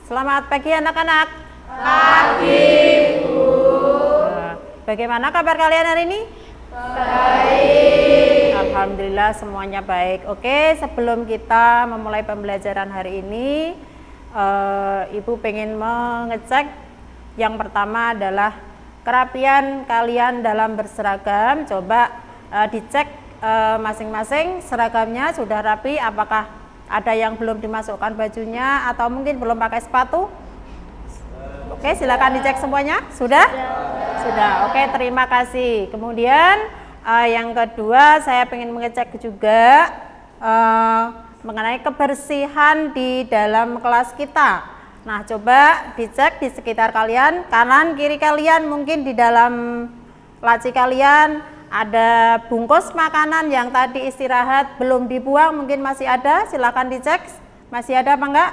Selamat pagi anak-anak. Pagi, Bu. Bagaimana kabar kalian hari ini? Baik. Alhamdulillah semuanya baik. Oke, sebelum kita memulai pembelajaran hari ini, Ibu pengen mengecek yang pertama adalah kerapian kalian dalam berseragam. Coba dicek masing-masing seragamnya sudah rapi, apakah ada yang belum dimasukkan bajunya atau mungkin belum pakai sepatu. Oke, silakan dicek semuanya. Sudah? Sudah. Oke, terima kasih. Kemudian yang kedua saya ingin mengecek juga mengenai kebersihan di dalam kelas kita. Nah, coba dicek di sekitar kalian, kanan kiri kalian, mungkin di dalam laci kalian ada bungkus makanan yang tadi istirahat belum dibuang, mungkin masih ada. Silakan dicek. Masih ada apa enggak?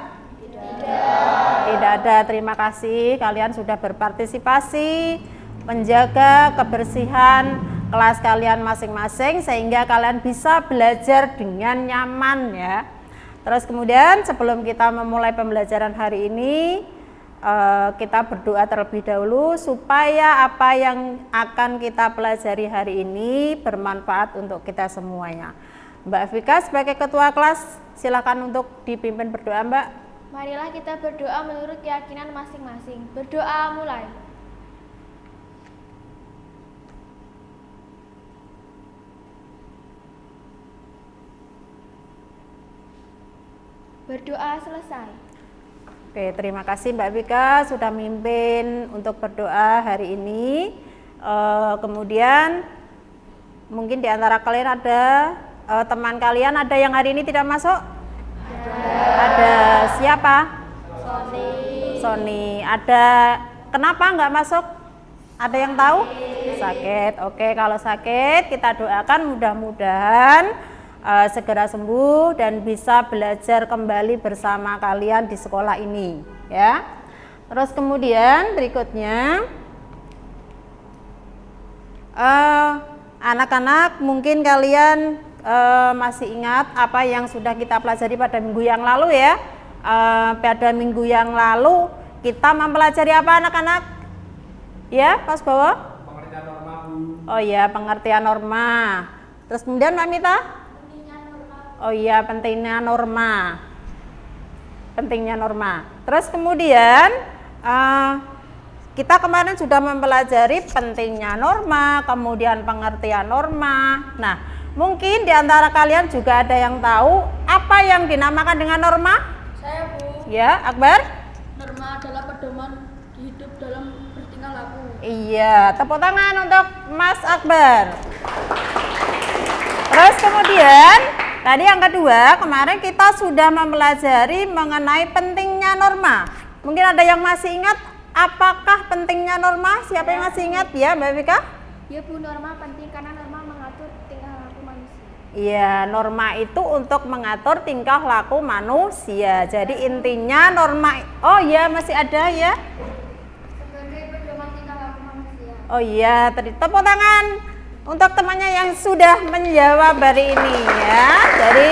Tidak ada. Terima kasih, kalian sudah berpartisipasi menjaga kebersihan kelas kalian masing-masing sehingga kalian bisa belajar dengan nyaman ya. Terus kemudian sebelum kita memulai pembelajaran hari ini, kita berdoa terlebih dahulu supaya apa yang akan kita pelajari hari ini bermanfaat untuk kita semuanya. Mbak Vika sebagai ketua kelas silakan untuk dipimpin berdoa, Mbak. Marilah kita berdoa menurut keyakinan masing-masing. Berdoa mulai. Berdoa selesai. Oke, terima kasih Mbak Vika sudah memimpin untuk berdoa hari ini. Kemudian mungkin di antara kalian ada teman kalian ada yang hari ini tidak masuk? Ada siapa? Sony. Ada kenapa nggak masuk? Ada yang tahu? Sakit. Oke, kalau sakit kita doakan mudah-mudahan segera sembuh dan bisa belajar kembali bersama kalian di sekolah ini ya. Terus kemudian berikutnya anak-anak mungkin kalian masih ingat apa yang sudah kita pelajari pada minggu yang lalu ya. Pada minggu yang lalu kita mempelajari apa anak-anak? Ya, Mas Bawo? Pengertian norma, Bu. Oh iya, pengertian norma. Terus kemudian Mbak Mita? Oh iya, pentingnya norma. Pentingnya norma. Terus kemudian kita kemarin sudah mempelajari pentingnya norma, kemudian pengertian norma. Nah, mungkin di antara kalian juga ada yang tahu apa yang dinamakan dengan norma? Saya, Bu. Ya, Akbar? Norma adalah pedoman hidup dalam bertingkah laku. Iya, tepuk tangan untuk Mas Akbar. Terus kemudian tadi yang kedua, kemarin kita sudah mempelajari mengenai pentingnya norma. Mungkin ada yang masih ingat apakah pentingnya norma? Siapa yang masih ingat ya, Mbak Vika? Ya Bu, norma penting karena norma mengatur tingkah laku manusia. Iya, norma itu untuk mengatur tingkah laku manusia. Jadi intinya norma, oh iya masih ada ya? Sebagai pedoman tingkah laku manusia. Oh iya, tepuk tangan untuk temannya yang sudah menjawab hari ini ya. Jadi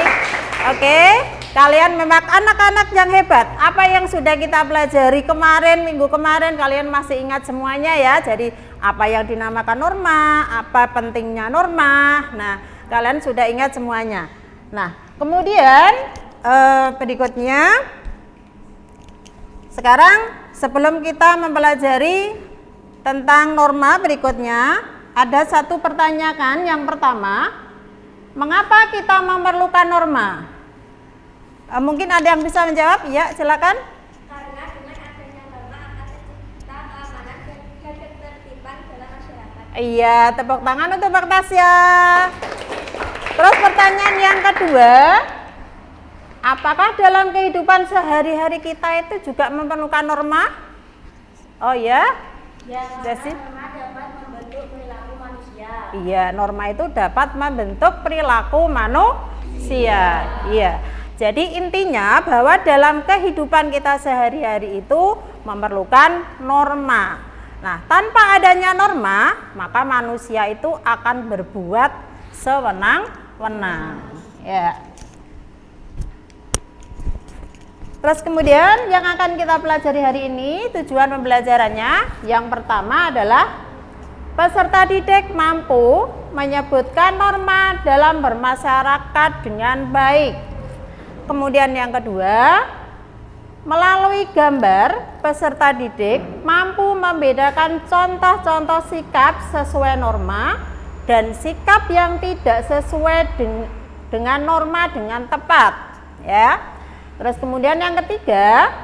oke, kalian memang anak-anak yang hebat. Apa yang sudah kita pelajari kemarin, minggu kemarin kalian masih ingat semuanya ya. Jadi apa yang dinamakan norma, apa pentingnya norma. Nah, kalian sudah ingat semuanya. Nah, kemudian berikutnya sekarang sebelum kita mempelajari tentang norma berikutnya, ada satu pertanyaan yang pertama, mengapa kita memerlukan norma? Mungkin ada yang bisa menjawab? Ya, silakan. Karena dengan adanya norma akan tercipta keamanan dan ketertiban dalam masyarakat. Iya, tepuk tangan untuk Pak Tasya. Terus pertanyaan yang kedua, apakah dalam kehidupan sehari-hari kita itu juga memerlukan norma? Oh ya? Ya, Jasi? norma dapat membentuk perilaku manusia. Iya, norma itu dapat membentuk perilaku manusia. Iya. Jadi intinya bahwa dalam kehidupan kita sehari-hari itu memerlukan norma. Nah, tanpa adanya norma, maka manusia itu akan berbuat sewenang-wenang. Ya. Terus kemudian yang akan kita pelajari hari ini, tujuan pembelajarannya yang pertama adalah peserta didik mampu menyebutkan norma dalam bermasyarakat dengan baik. Kemudian yang kedua, melalui gambar, peserta didik mampu membedakan contoh-contoh sikap sesuai norma dan sikap yang tidak sesuai dengan norma dengan tepat, ya. Terus kemudian yang ketiga,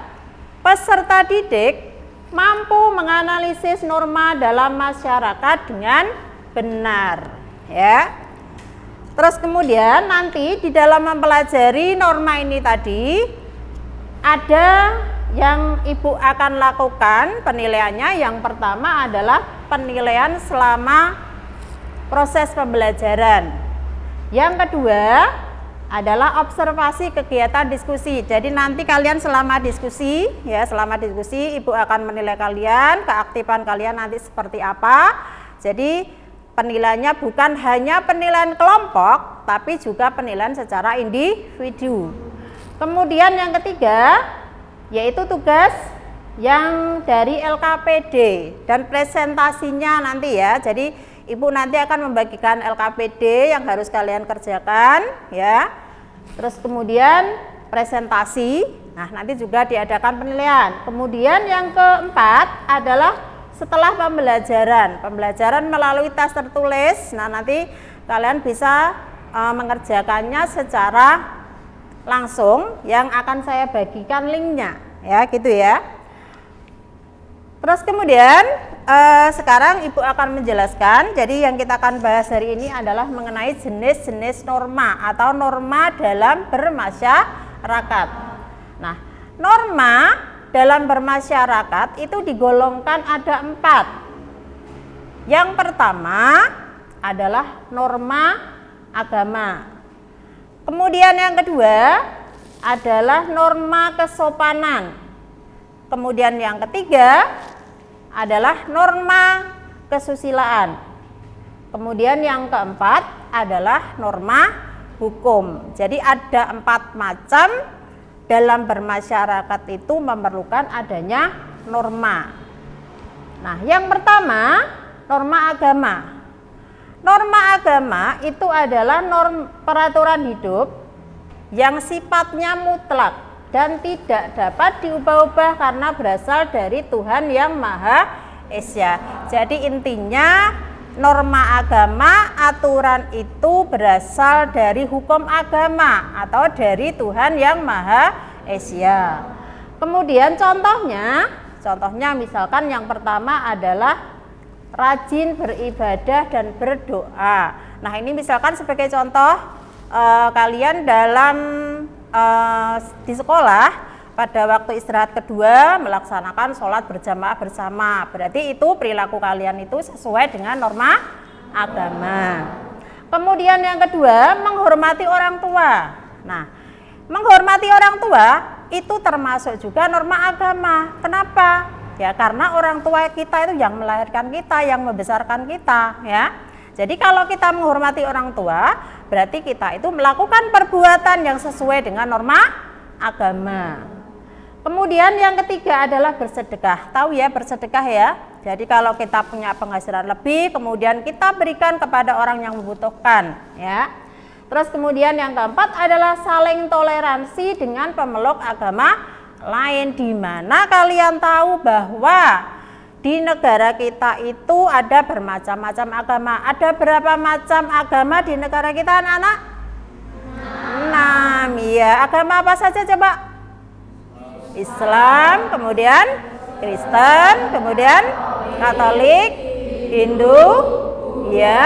peserta didik mampu menganalisis norma dalam masyarakat dengan benar, ya. Terus kemudian nanti di dalam mempelajari norma ini tadi ada yang Ibu akan lakukan penilaiannya. Yang pertama adalah penilaian selama proses pembelajaran. Yang kedua adalah observasi kegiatan diskusi. Jadi nanti kalian selama diskusi, ya, selama diskusi Ibu akan menilai kalian, keaktifan kalian nanti seperti apa. Jadi penilaiannya bukan hanya penilaian kelompok, tapi juga penilaian secara individu. Kemudian yang ketiga yaitu tugas yang dari LKPD dan presentasinya nanti, ya. Jadi Ibu nanti akan membagikan LKPD yang harus kalian kerjakan, ya. Terus kemudian presentasi. Nah, nanti juga diadakan penilaian. Kemudian yang keempat adalah setelah pembelajaran melalui tes tertulis. Nah, nanti kalian bisa mengerjakannya secara langsung yang akan saya bagikan linknya, ya, gitu ya. Terus kemudian sekarang Ibu akan menjelaskan. Jadi yang kita akan bahas hari ini adalah mengenai jenis-jenis norma atau norma dalam bermasyarakat. Nah, norma dalam bermasyarakat itu digolongkan ada 4. Yang pertama adalah norma agama. Kemudian yang kedua adalah norma kesopanan. Kemudian yang ketiga adalah norma kesusilaan. Kemudian yang keempat adalah norma hukum. Jadi ada 4 macam dalam bermasyarakat itu memerlukan adanya norma. Nah, yang pertama norma agama. Norma agama itu adalah peraturan hidup yang sifatnya mutlak dan tidak dapat diubah-ubah karena berasal dari Tuhan Yang Maha Esa. Jadi intinya norma agama, aturan itu berasal dari hukum agama atau dari Tuhan Yang Maha Esa. Kemudian contohnya misalkan yang pertama adalah rajin beribadah dan berdoa. Nah, ini misalkan sebagai contoh kalian dalam di sekolah pada waktu istirahat kedua melaksanakan sholat berjamaah bersama. Berarti itu perilaku kalian itu sesuai dengan norma agama. Kemudian yang kedua, menghormati orang tua. Nah, menghormati orang tua itu termasuk juga norma agama. Kenapa? Ya, karena orang tua kita itu yang melahirkan kita, yang membesarkan kita, ya. Jadi kalau kita menghormati orang tua, berarti kita itu melakukan perbuatan yang sesuai dengan norma agama. Kemudian yang ketiga adalah bersedekah. Tahu ya bersedekah, ya. Jadi kalau kita punya penghasilan lebih, kemudian kita berikan kepada orang yang membutuhkan, ya. Terus kemudian yang keempat adalah saling toleransi dengan pemeluk agama lain, di mana kalian tahu bahwa di negara kita itu ada bermacam-macam agama. Ada berapa macam agama di negara kita, anak-anak? 6, ya. Agama apa saja coba? Islam, kemudian Kristen, kemudian Katolik, Hindu, ya.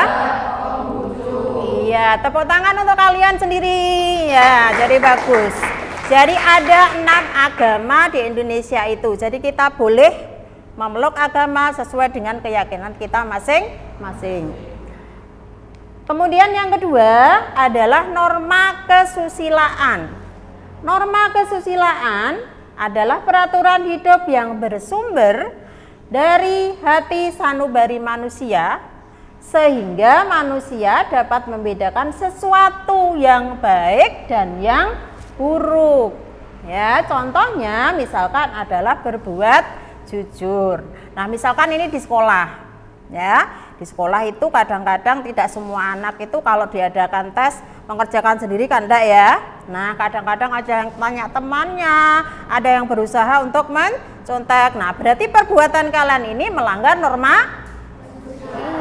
Iya, tepuk tangan untuk kalian sendiri, ya. Jadi bagus. Jadi ada 6 agama di Indonesia itu. Jadi kita boleh memeluk agama sesuai dengan keyakinan kita masing-masing. Kemudian yang kedua adalah norma kesusilaan. Norma kesusilaan adalah peraturan hidup yang bersumber dari hati sanubari manusia, sehingga manusia dapat membedakan sesuatu yang baik dan yang buruk. Ya, contohnya misalkan adalah berbuat jujur. Nah, misalkan ini di sekolah. Ya, di sekolah itu kadang-kadang tidak semua anak itu kalau diadakan tes mengerjakan sendiri kan enggak ya. Nah, kadang-kadang ada yang tanya temannya, ada yang berusaha untuk mencontek. Nah, berarti perbuatan kalian ini melanggar norma.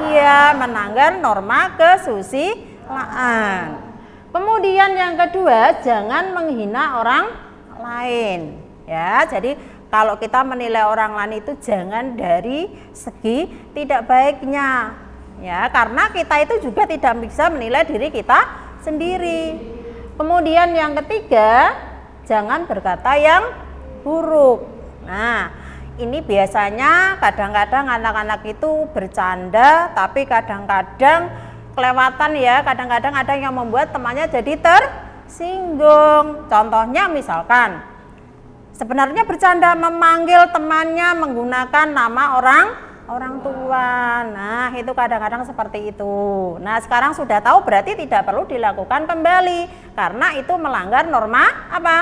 Iya, melanggar norma kesusilaan. Kemudian yang kedua, jangan menghina orang lain. Ya, jadi kalau kita menilai orang lain itu jangan dari segi tidak baiknya. Ya, karena kita itu juga tidak bisa menilai diri kita sendiri. Kemudian yang ketiga, jangan berkata yang buruk. Nah, ini biasanya kadang-kadang anak-anak itu bercanda, tapi kadang-kadang kelewatan ya, kadang-kadang ada yang membuat temannya jadi tersinggung. Contohnya misalkan, sebenarnya bercanda memanggil temannya menggunakan nama orang tua. Nah, itu kadang-kadang seperti itu. Nah, sekarang sudah tahu berarti tidak perlu dilakukan kembali, karena itu melanggar norma apa?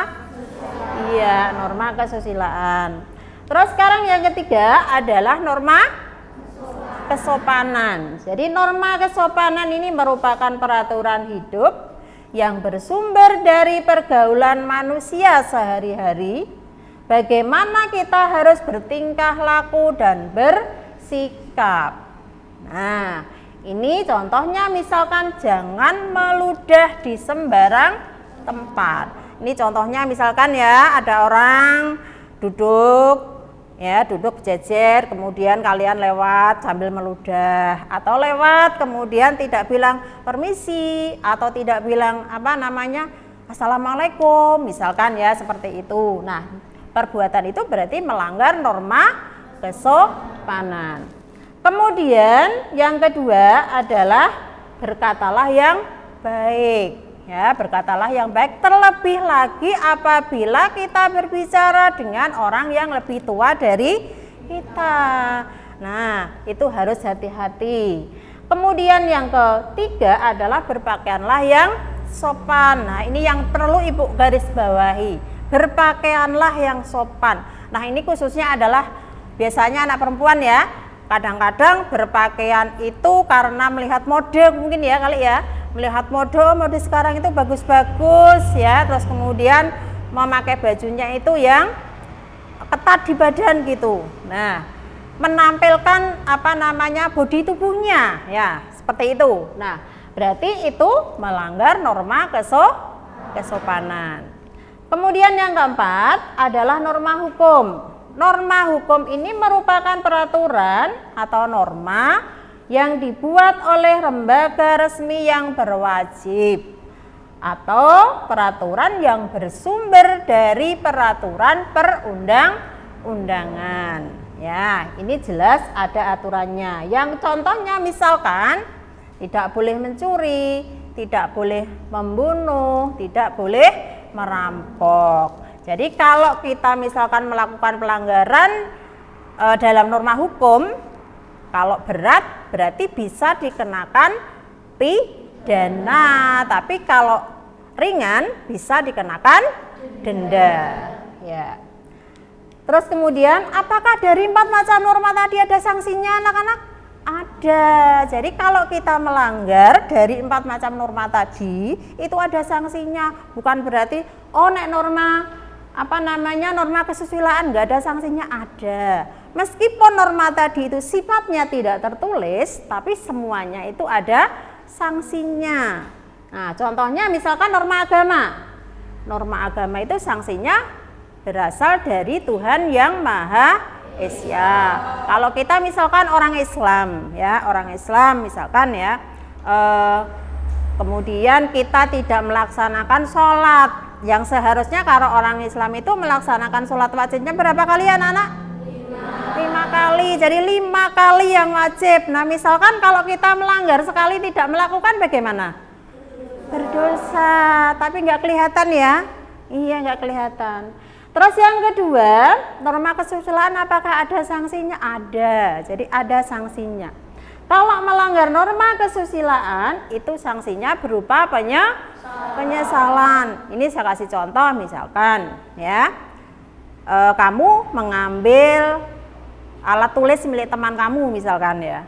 Iya, norma kesusilaan. Terus sekarang yang ketiga adalah norma kesopanan. Jadi norma kesopanan ini merupakan peraturan hidup yang bersumber dari pergaulan manusia sehari-hari. Bagaimana kita harus bertingkah laku dan bersikap. Nah, ini contohnya misalkan jangan meludah di sembarang tempat. Ini contohnya misalkan ya, ada orang duduk jejer, kemudian kalian lewat sambil meludah, atau lewat kemudian tidak bilang permisi, atau tidak bilang assalamualaikum, misalkan ya, seperti itu. Nah, perbuatan itu berarti melanggar norma kesopanan. Kemudian yang kedua adalah berkatalah yang baik. Ya, berkatalah yang baik, terlebih lagi apabila kita berbicara dengan orang yang lebih tua dari kita. Nah, itu harus hati-hati. Kemudian yang ketiga adalah berpakaianlah yang sopan. Nah, ini yang perlu Ibu garis bawahi. Berpakaianlah yang sopan. Nah, ini khususnya adalah biasanya anak perempuan ya. Kadang-kadang berpakaian itu karena melihat mode mungkin ya kali ya. Melihat mode sekarang itu bagus-bagus ya, terus kemudian memakai bajunya itu yang ketat di badan gitu. Nah, menampilkan bodi tubuhnya ya, seperti itu. Nah, berarti itu melanggar norma kesopanan. Kemudian yang keempat adalah norma hukum. Norma hukum ini merupakan peraturan atau norma yang dibuat oleh lembaga resmi yang berwajib atau peraturan yang bersumber dari peraturan perundang-undangan. Ya, ini jelas ada aturannya. Yang contohnya misalkan tidak boleh mencuri, tidak boleh membunuh, tidak boleh merampok. Jadi kalau kita misalkan melakukan pelanggaran dalam norma hukum, kalau berat berarti bisa dikenakan pidana, tapi kalau ringan bisa dikenakan denda. Ya. Terus kemudian, apakah dari 4 macam norma tadi ada sanksinya anak-anak? Ada. Jadi kalau kita melanggar dari 4 macam norma tadi, itu ada sanksinya. Bukan berarti norma kesusilaan nggak ada sanksinya, ada. Meskipun norma tadi itu sifatnya tidak tertulis, tapi semuanya itu ada sanksinya. Nah, contohnya misalkan norma agama. Norma agama itu sanksinya berasal dari Tuhan yang Maha Esa. Kalau kita misalkan orang Islam misalkan ya, kemudian kita tidak melaksanakan sholat, yang seharusnya kalau orang Islam itu melaksanakan sholat wajibnya berapa kali anak-anak? 5 kali, jadi 5 kali yang wajib. Nah, misalkan kalau kita melanggar sekali tidak melakukan bagaimana? Berdosa, tapi nggak kelihatan ya? Iya, nggak kelihatan. Terus yang kedua, norma kesusilaan apakah ada sanksinya? Ada, jadi ada sanksinya. Kalau melanggar norma kesusilaan itu sanksinya berupa Penyesalan. Ini saya kasih contoh misalkan ya. Kamu mengambil alat tulis milik teman kamu misalkan ya.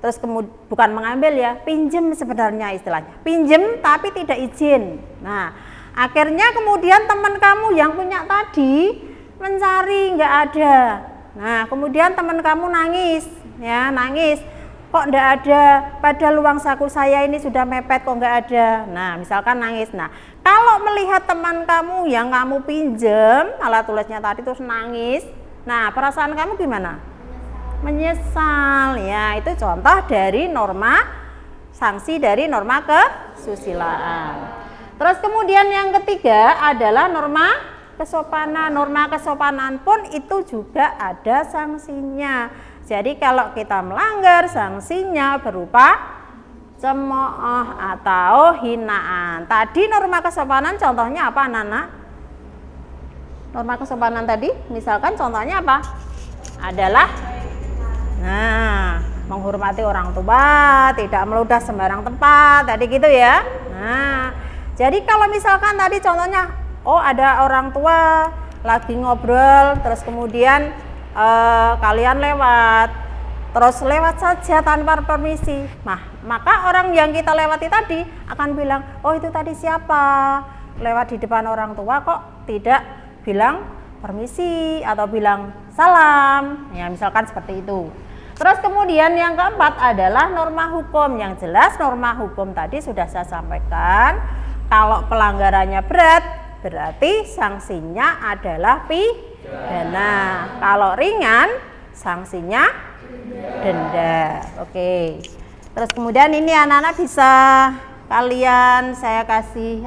Terus kemudian bukan mengambil ya, pinjem sebenarnya istilahnya. Pinjem tapi tidak izin. Nah, akhirnya kemudian teman kamu yang punya tadi mencari nggak ada. Nah, kemudian teman kamu nangis, ya nangis. Kok nggak ada? Padahal uang saku saya ini sudah mepet kok nggak ada. Nah, misalkan nangis. Nah, kalau melihat teman kamu yang kamu pinjem alat tulisnya tadi terus nangis, nah perasaan kamu gimana? Menyesal. Ya, itu contoh dari norma sanksi dari norma kesusilaan. Terus kemudian yang ketiga adalah norma kesopanan. Norma kesopanan pun itu juga ada sanksinya. Jadi kalau kita melanggar, sanksinya berupa cemooh atau hinaan. Tadi norma kesopanan contohnya apa, Nana? Norma kesopanan tadi misalkan contohnya apa? Adalah menghormati orang tua, tidak meludah sembarang tempat, tadi gitu ya. Nah, jadi kalau misalkan tadi contohnya, ada orang tua lagi ngobrol, terus kemudian kalian lewat, terus lewat saja tanpa permisi. Nah, maka orang yang kita lewati tadi akan bilang, itu tadi siapa? Lewat di depan orang tua kok tidak bilang permisi atau bilang salam, ya misalkan seperti itu. Terus kemudian yang keempat adalah norma hukum. Yang jelas norma hukum tadi sudah saya sampaikan, kalau pelanggarannya berat berarti sanksinya adalah pidana. Kalau ringan sanksinya denda. Oke. Terus kemudian ini anak-anak bisa kalian saya kasih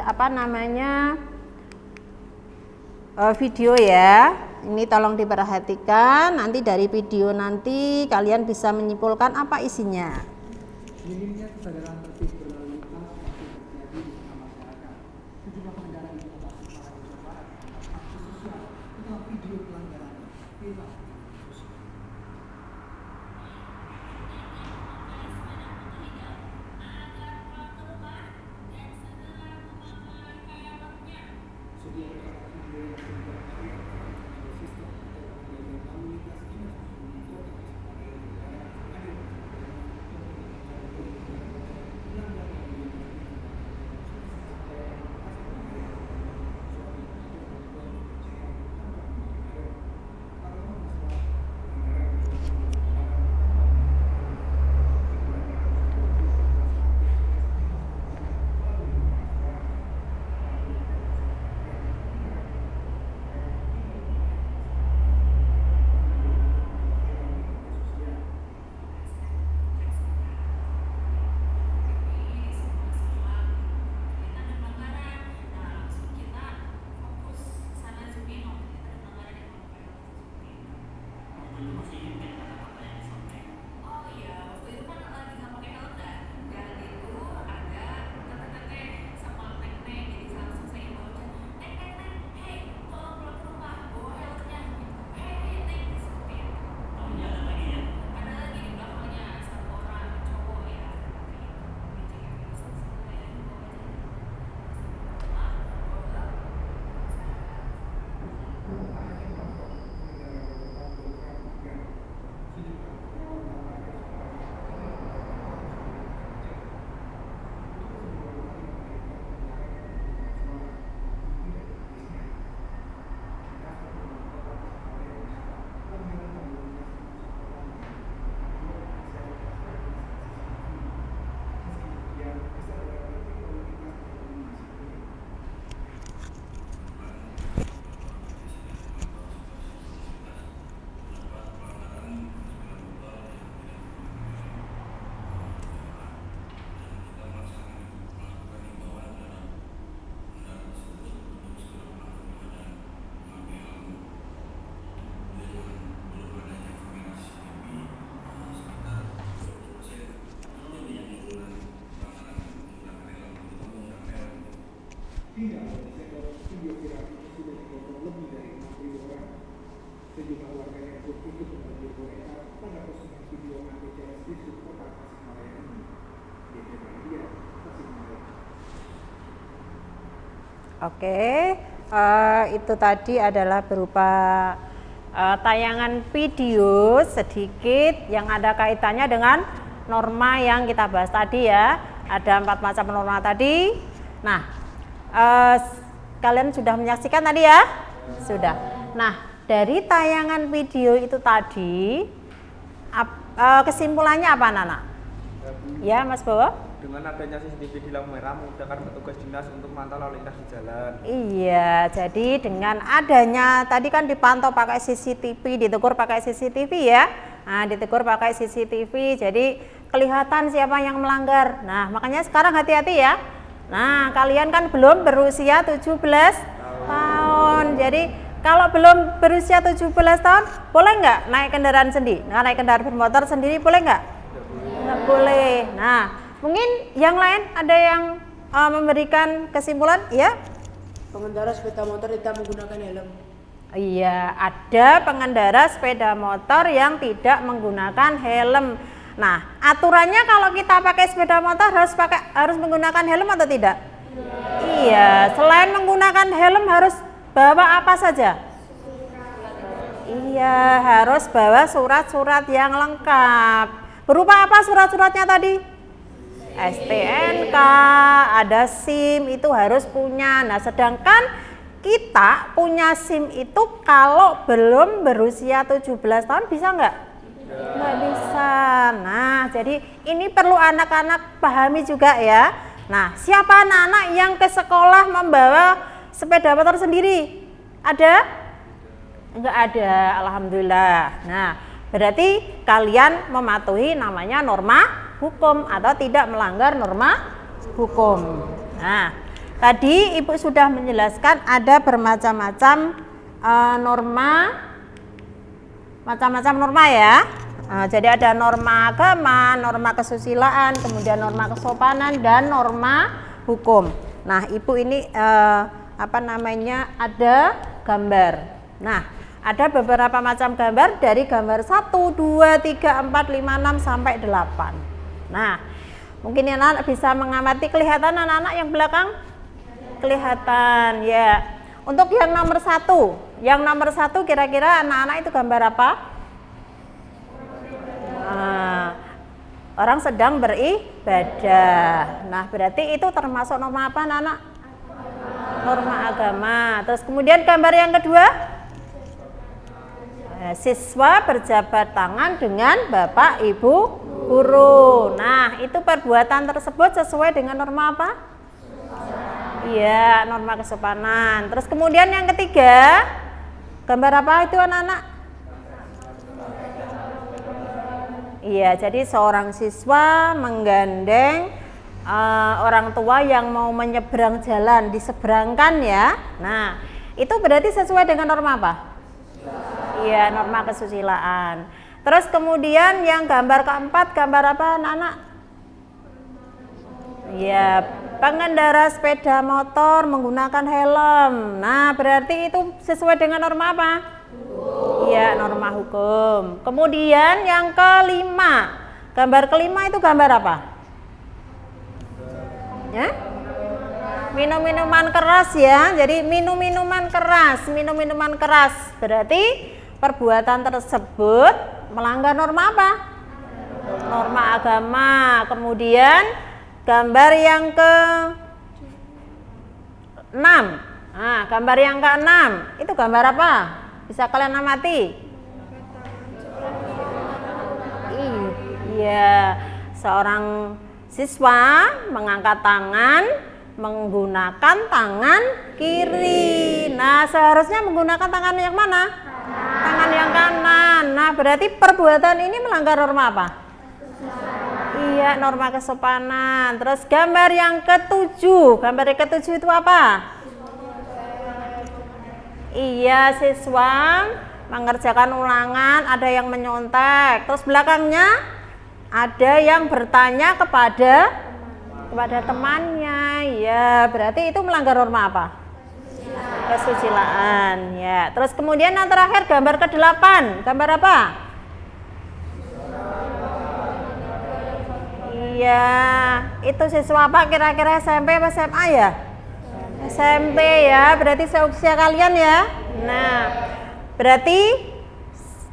video ya. Ini tolong diperhatikan, nanti dari video nanti kalian bisa menyimpulkan apa isinya. Minimnya kesadaran tertib berlalu lintas masih terjadi di tengah masyarakat. Sejumlah pengendara di kota Semarang, Jawa Barat, aksi sosial tentang video pelanggaran viral. Hingga di sektor videografi sudah ditonton lebih dari 6.000 orang. Sejumlah warganet pun ikut membagi komentar pada postingan video anti CSD di kota Tasikmalaya ini. DPR Media, Tasikmalaya. Oke, itu tadi adalah berupa tayangan video sedikit yang ada kaitannya dengan norma yang kita bahas tadi ya. Ada 4 macam norma tadi. Nah, kalian sudah menyaksikan tadi ya? Sudah. Nah, dari tayangan video itu tadi, kesimpulannya apa Nana? Ya, Mas Bowo? Dengan adanya CCTV di lampu merah memudahkan petugas dinas untuk memantau lalu lintas di jalan. Iya, jadi dengan adanya tadi kan dipantau pakai CCTV, ditegur pakai CCTV ya. Nah, ditegur pakai CCTV, jadi kelihatan siapa yang melanggar. Nah, makanya sekarang hati-hati ya. Nah, kalian kan belum berusia 17 tahun. Jadi kalau belum berusia 17 tahun, boleh nggak naik kendaraan sendiri? Nah, naik kendaraan bermotor sendiri boleh nggak? Nggak boleh. Nah, mungkin yang lain ada yang memberikan kesimpulan, ya? Pengendara sepeda motor tidak menggunakan helm. Iya, ada pengendara sepeda motor yang tidak menggunakan helm. Nah, aturannya kalau kita pakai sepeda motor harus menggunakan helm atau tidak? Iya, selain menggunakan helm harus bawa apa saja? Iya, harus bawa surat-surat yang lengkap. Berupa apa surat-suratnya tadi? STNK, ada SIM, itu harus punya. Nah, sedangkan kita punya SIM itu kalau belum berusia 17 tahun bisa nggak? Nggak bisa. Nah, jadi ini perlu anak-anak pahami juga ya. Nah, siapa anak-anak yang ke sekolah membawa sepeda motor sendiri? Ada? Enggak ada, alhamdulillah. Nah, berarti kalian mematuhi namanya norma hukum atau tidak melanggar norma hukum. Nah, tadi Ibu sudah menjelaskan ada bermacam-macam norma, macam-macam norma ya. Jadi ada norma agama, norma kesusilaan, kemudian norma kesopanan dan norma hukum. Nah, Ibu ini ada gambar. Nah, ada beberapa macam gambar dari gambar 1, 2, 3, 4, 5, 6 sampai 8. Nah, mungkin anak-anak bisa mengamati, kelihatan anak-anak yang belakang? Kelihatan ya. Untuk yang nomor 1 kira-kira anak-anak itu gambar apa? Orang sedang beribadah. Nah, berarti itu termasuk norma apa anak-anak? Norma agama. Terus kemudian gambar yang kedua, siswa berjabat tangan dengan bapak ibu guru. Nah, itu perbuatan tersebut sesuai dengan norma apa? Iya, norma kesopanan. Terus kemudian yang ketiga, gambar apa itu anak-anak? Iya, jadi seorang siswa menggandeng orang tua yang mau menyeberang jalan, diseberangkan ya. Nah, itu berarti sesuai dengan norma apa? Iya, norma kesusilaan. Terus kemudian yang gambar keempat, gambar apa anak-anak? Ya, pengendara sepeda motor menggunakan helm. Nah, berarti itu sesuai dengan norma apa? Iya, norma hukum. Kemudian yang kelima, gambar kelima itu gambar apa? Ya? Minum-minuman keras ya. Jadi minum-minuman keras. Berarti perbuatan tersebut melanggar norma apa? Norma agama. Kemudian gambar yang ke-6. Nah, gambar yang ke-6 itu gambar apa? Bisa kalian amati? Iya, seorang siswa mengangkat tangan menggunakan tangan kiri. Nah, seharusnya menggunakan tangan yang mana? Tangan yang kanan. Nah, berarti perbuatan ini melanggar norma apa? Iya, norma kesopanan. Terus gambar yang ke-7. Gambar yang ke-7 itu apa? Iya, siswa mengerjakan ulangan, ada yang menyontek. Terus belakangnya ada yang bertanya kepada temannya. Ya, berarti itu melanggar norma apa? Kesusilaan ya. Terus kemudian yang terakhir gambar ke-8. Gambar apa? Iya, itu siswa apa kira-kira SMP atau SMA ya? SMP ya, berarti seusia kalian ya. Nah, berarti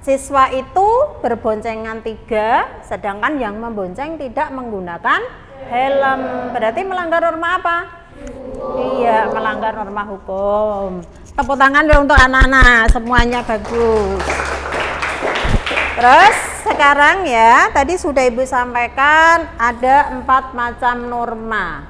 siswa itu berboncengan 3, sedangkan yang membonceng tidak menggunakan helm. Berarti melanggar norma apa? Iya, melanggar norma hukum. Tepuk tangan dong untuk anak-anak, semuanya bagus. Terus sekarang ya, tadi sudah Ibu sampaikan ada 4 macam norma.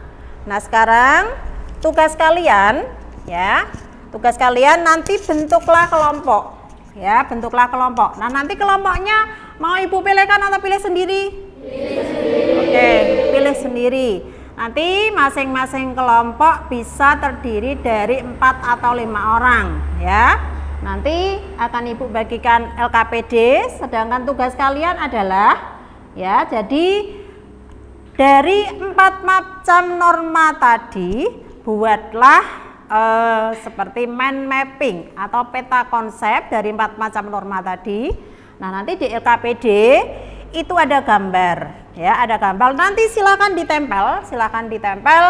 Nah, sekarang tugas kalian ya, tugas kalian nanti bentuklah kelompok. Ya, bentuklah kelompok. Nah, nanti kelompoknya mau Ibu pilihkan atau pilih sendiri? Pilih sendiri. Oke, pilih sendiri. Nanti masing-masing kelompok bisa terdiri dari 4 atau 5 orang, ya. Nanti akan Ibu bagikan LKPD, sedangkan tugas kalian adalah ya, jadi dari 4 macam norma tadi buatlah seperti mind mapping atau peta konsep dari 4 macam norma tadi. Nah, nanti di LKPD itu ada gambar, ya, ada gambar. Nanti silakan ditempel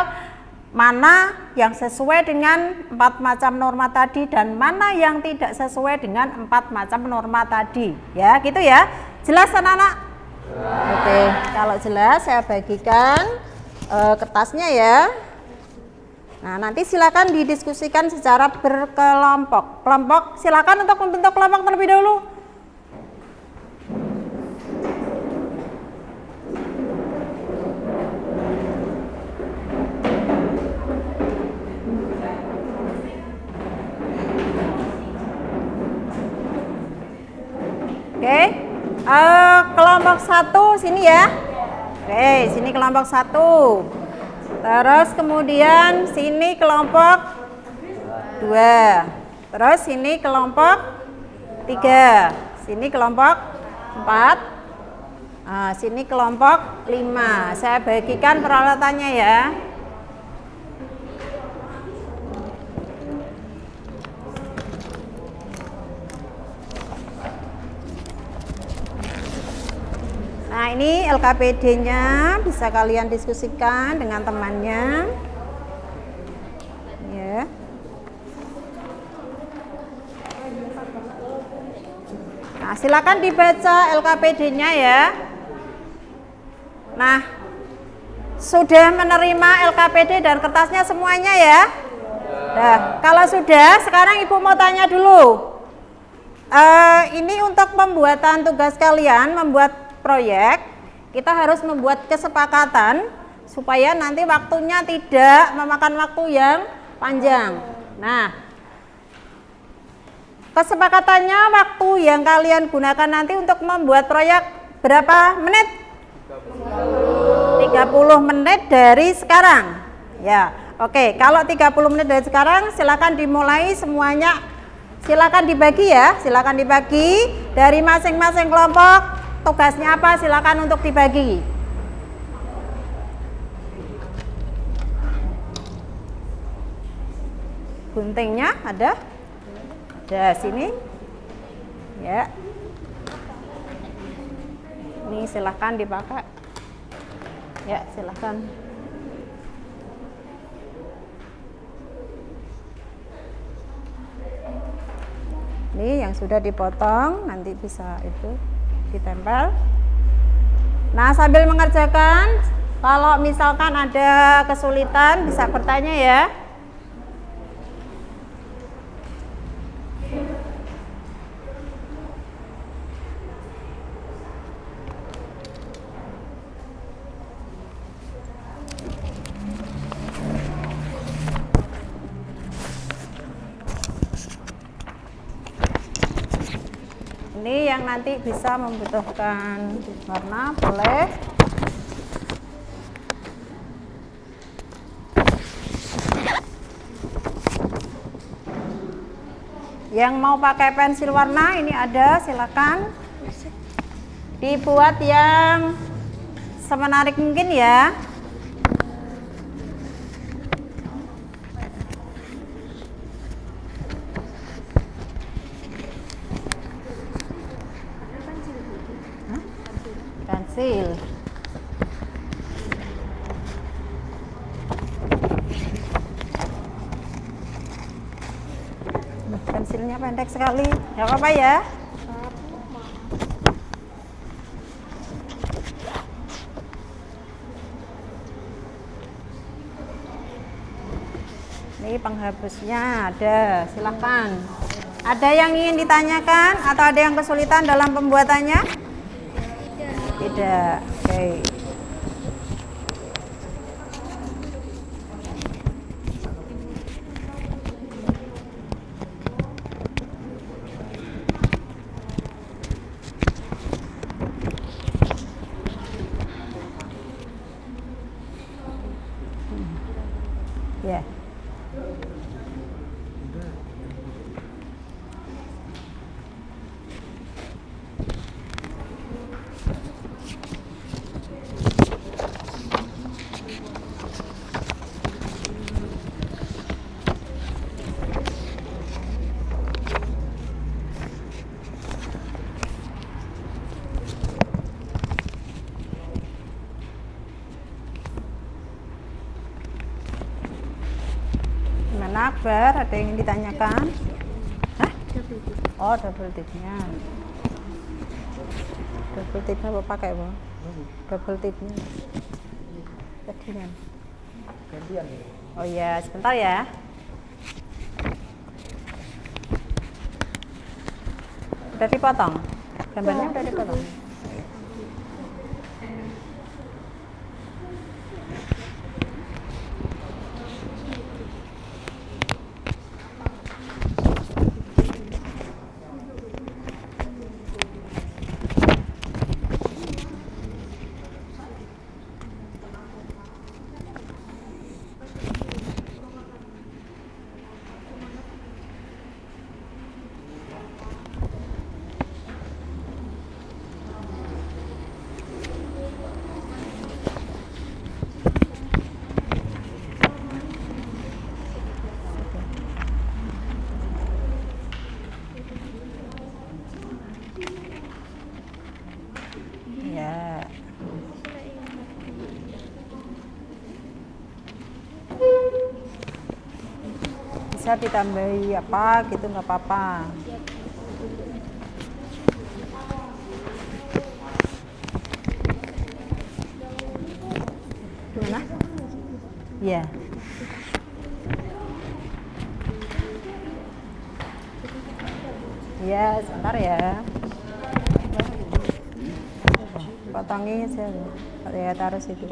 mana yang sesuai dengan 4 macam norma tadi dan mana yang tidak sesuai dengan 4 macam norma tadi, ya, gitu ya. Jelas anak-anak? Oke, kalau jelas saya bagikan kertasnya ya. Nah, nanti silakan didiskusikan secara berkelompok. Kelompok silakan untuk membentuk kelompok terlebih dahulu. Oke, kelompok 1 sini ya. Oke, sini kelompok 1. Terus kemudian sini kelompok 2. Terus sini kelompok 3. Sini kelompok 4. Nah, sini kelompok 5. Saya bagikan peralatannya ya. Nah, ini LKPD-nya bisa kalian diskusikan dengan temannya. Ya. Nah, silakan dibaca LKPD-nya ya. Nah, sudah menerima LKPD dan kertasnya semuanya ya? Nah, kalau sudah, sekarang Ibu mau tanya dulu. Ini untuk pembuatan tugas kalian, membuat proyek, kita harus membuat kesepakatan supaya nanti waktunya tidak memakan waktu yang panjang. Nah, kesepakatannya waktu yang kalian gunakan nanti untuk membuat proyek berapa menit? 30 menit dari sekarang. Ya, oke. Kalau 30 menit dari sekarang, silakan dimulai semuanya. Silakan dibagi ya, silakan dibagi dari masing-masing kelompok. Tugasnya apa? Silakan untuk dibagi. Guntingnya ada? Ada sini. Ya. Ini silakan dipakai. Ya, silakan. Ini yang sudah dipotong, nanti bisa itu ditempel. Nah, sambil mengerjakan, kalau misalkan ada kesulitan bisa bertanya ya. Ini yang nanti bisa membutuhkan warna, boleh. Yang mau pakai pensil warna ini ada, silakan. Dibuat yang semenarik mungkin ya. Pensil. Pensilnya pendek sekali. Gak apa-apa ya. Ini penghapusnya ada, silahkan. Ada yang ingin ditanyakan atau ada yang kesulitan dalam pembuatannya? Tidak. Oke. Ya. Gimana Akbar? Ada yang ingin ditanyakan? Hah? Oh, double tipnya. Double tipnya apa pakai, Bang? Double tipnya. Tadi kan. Gantian ya. Oh iya, sebentar ya. Udah dipotong? Gambarnya udah dipotong? Ya. Bisa ditambahi apa gitu, nggak apa-apa. Gimana? Iya. Iya, sebentar ya. Potongin aja. Ya, taruh situ.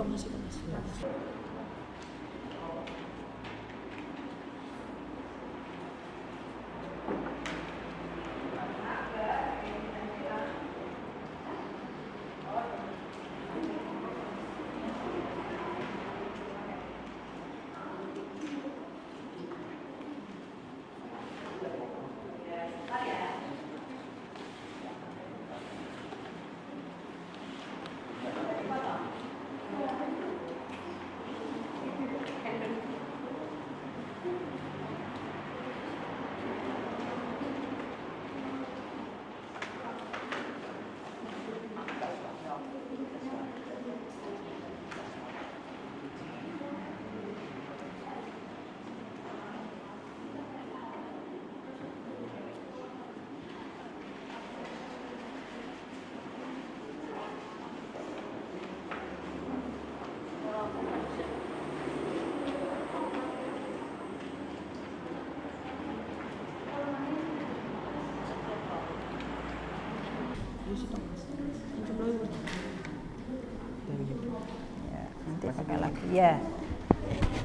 Ya, nanti pakai lagi ya.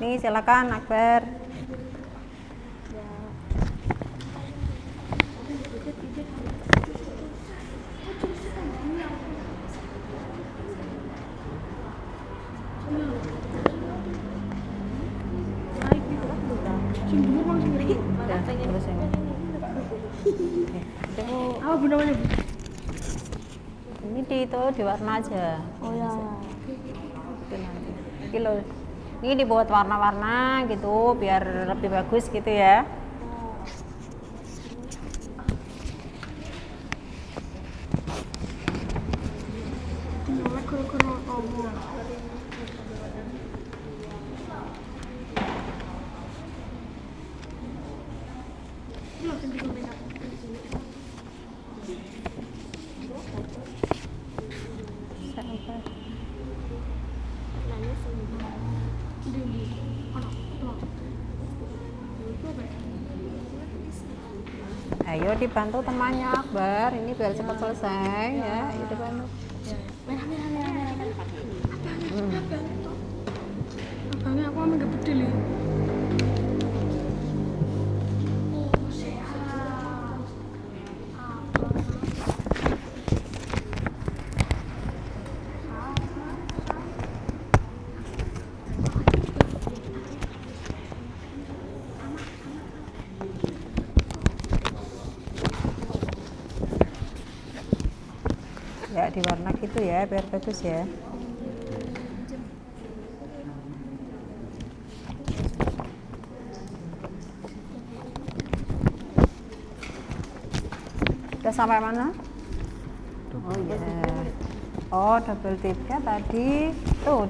Nih silakan Akbar. Udah, terus yang ini. Apa Bu namanya Bu? Ini di warna aja. Oh ya. Itu nanti. Kilo. Ini dibuat warna-warna gitu biar lebih bagus gitu ya. Sampai. Ayo dibantu temannya Akbar, ini biar cepat selesai ya. Itu dibantu. Abangnya aku ambil bedil ya. Ya di warna gitu ya biar bagus ya. Udah sampai mana? Oh iya. Oh double tipnya tadi tuh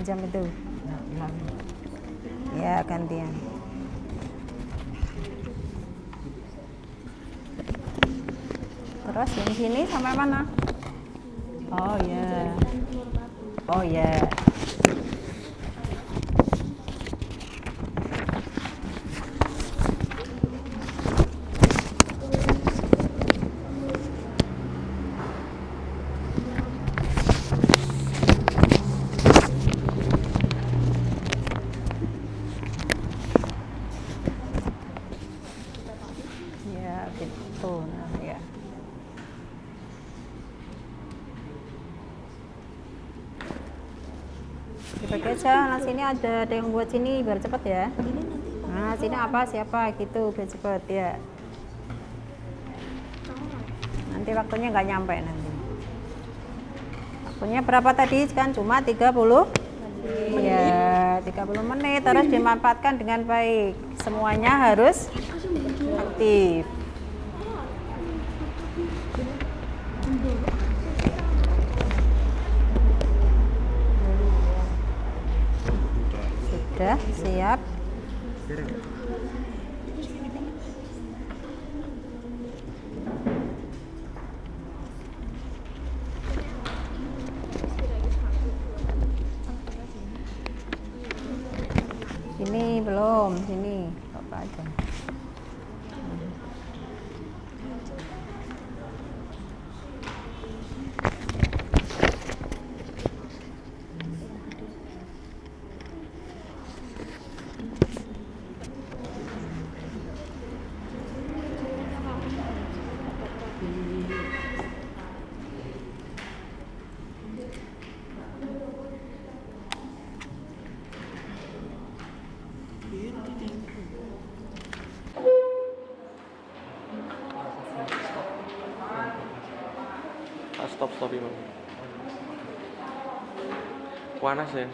jam itu. Ya gantian. Terus yang sini sampai mana? Oh ya. Oh ya. Ya gitu. Nah ya. Dipakai aja. Nah sini ada yang buat sini biar cepet ya. Nah sini apa siapa gitu biar cepet ya. Nanti waktunya nggak nyampe nanti. Waktunya berapa tadi kan cuma 30. Iya 30 menit harus dimanfaatkan dengan baik. Semuanya harus aktif. Sudah siap. Sini belum, sini apa aja. Stop Imam. Panas ya.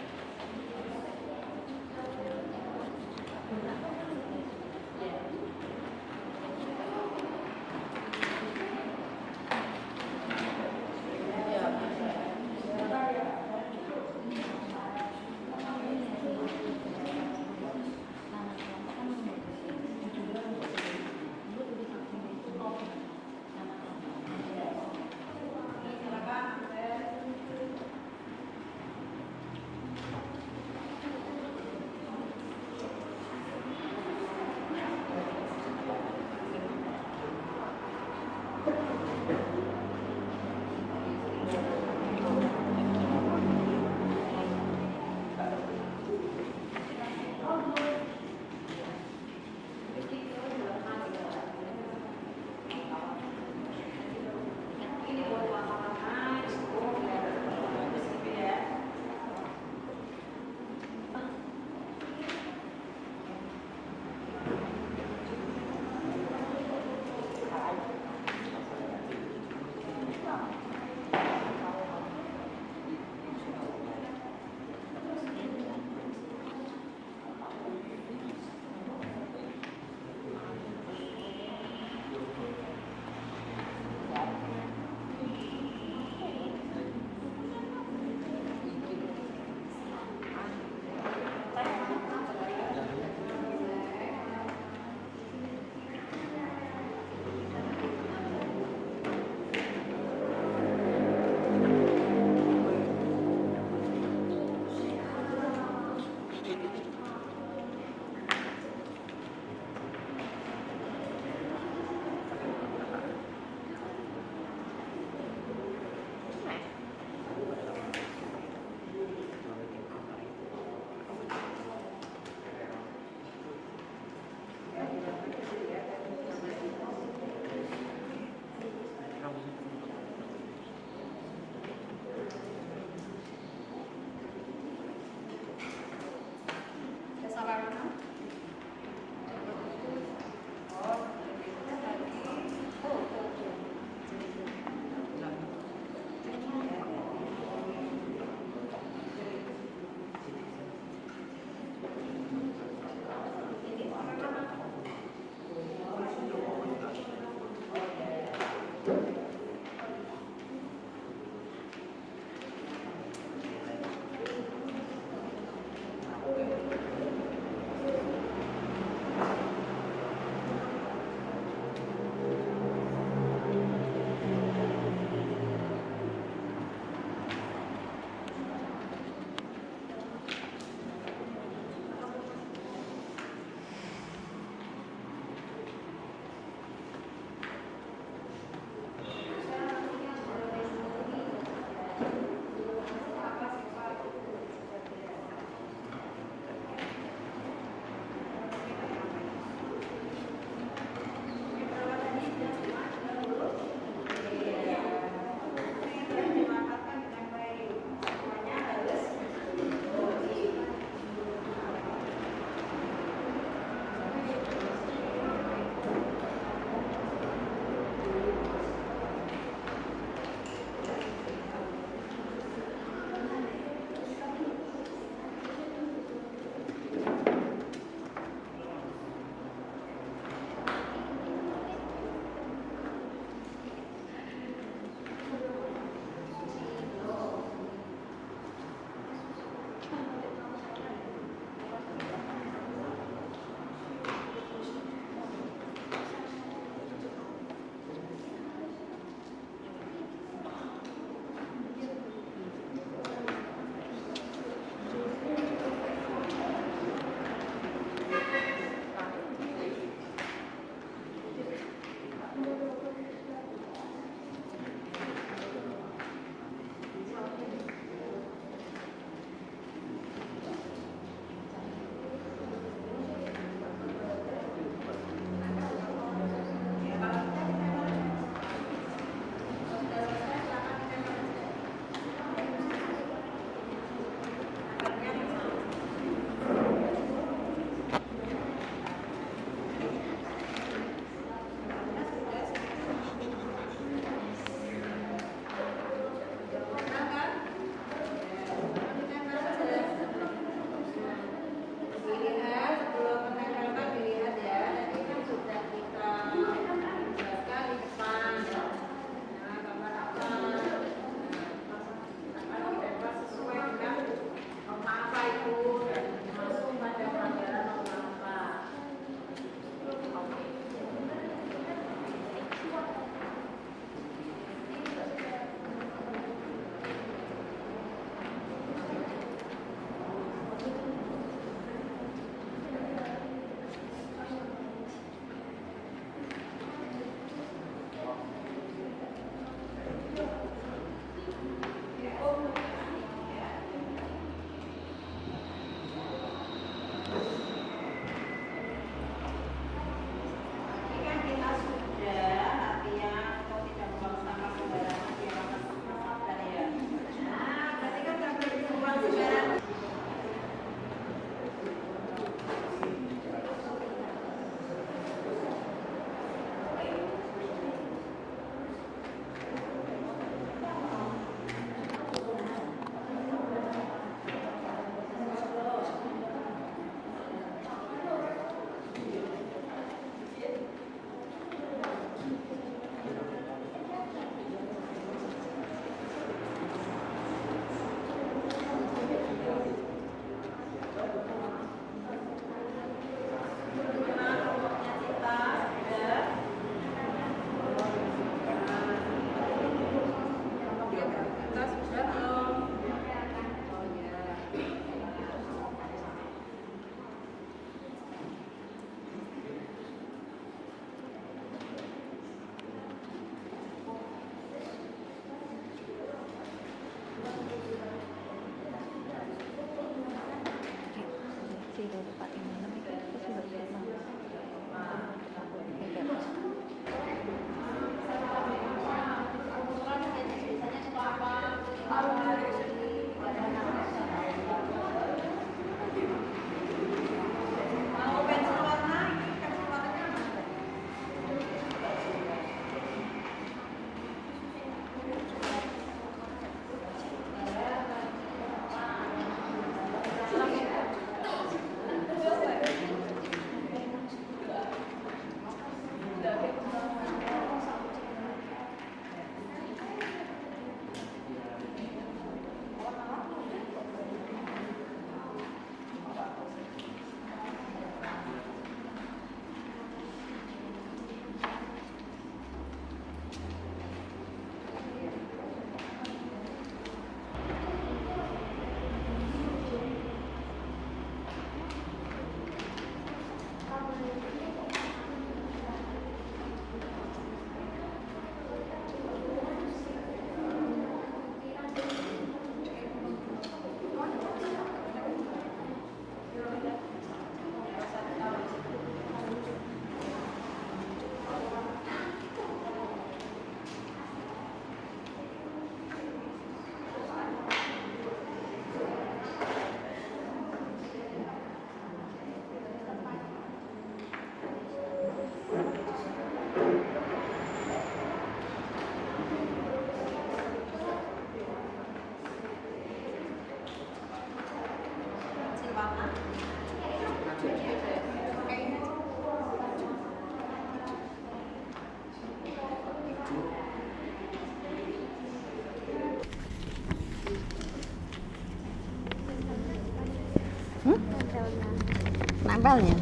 Nempelnya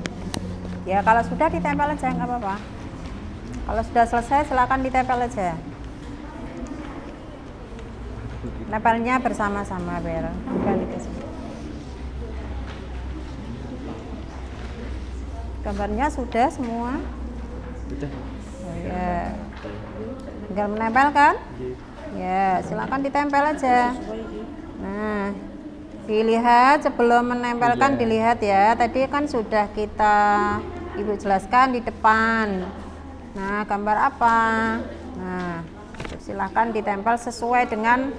ya, kalau sudah ditempel aja nggak apa-apa. Kalau sudah selesai silakan ditempel aja. Nempelnya bersama-sama biar kembali ke sini. Gambarnya sudah semua? Sudah. Oh, ya. Tinggal menempel kan? Ya, silakan ditempel aja. Nah, dilihat sebelum menempelkan, dilihat ya. Tadi kan sudah kita Ibu jelaskan di depan. Nah, gambar apa? Nah, silakan ditempel sesuai dengan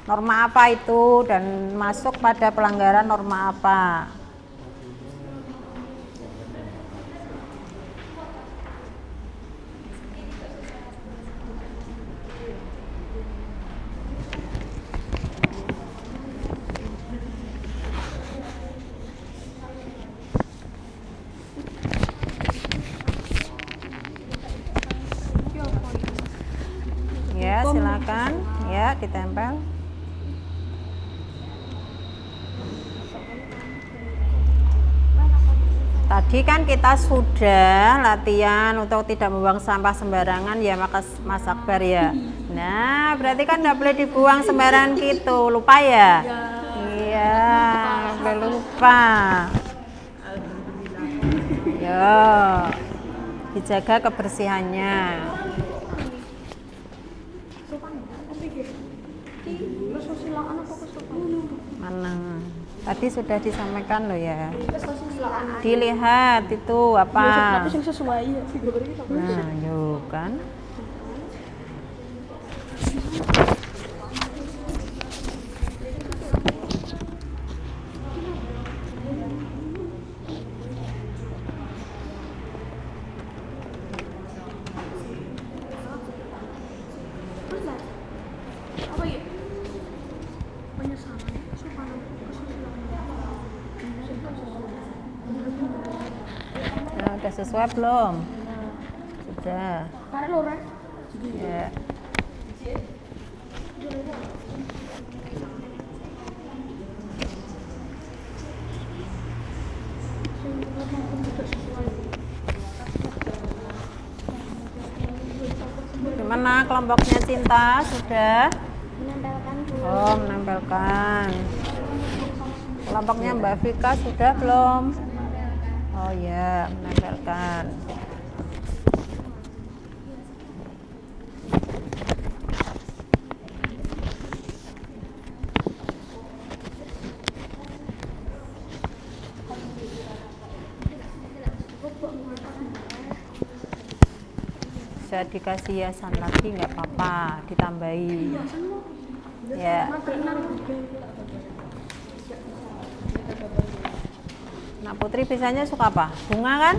norma apa itu dan masuk pada pelanggaran norma apa. Ya, silakan ya ditempel. Tadi kan kita sudah latihan untuk tidak membuang sampah sembarangan ya, Mas Akbar ya. Nah, berarti kan nggak boleh dibuang sembarangan gitu. Lupa ya? Iya, boleh lupa. Yo, dijaga kebersihannya. Mana? Tadi sudah disampaikan loh ya. Dilihat itu apa? Nah, yuk kan. Nah, udah sesuai belum? Sudah. Ya. Gimana kelompoknya Cinta? Sudah? Menempelkan dulu. Oh, menempelkan. Kelompoknya Mbak Vika sudah belum? Oh ya, menempelkan. Bisa dikasih hiasan lagi nggak apa-apa, ditambahi ya. Nah, Putri biasanya suka apa? Bunga kan?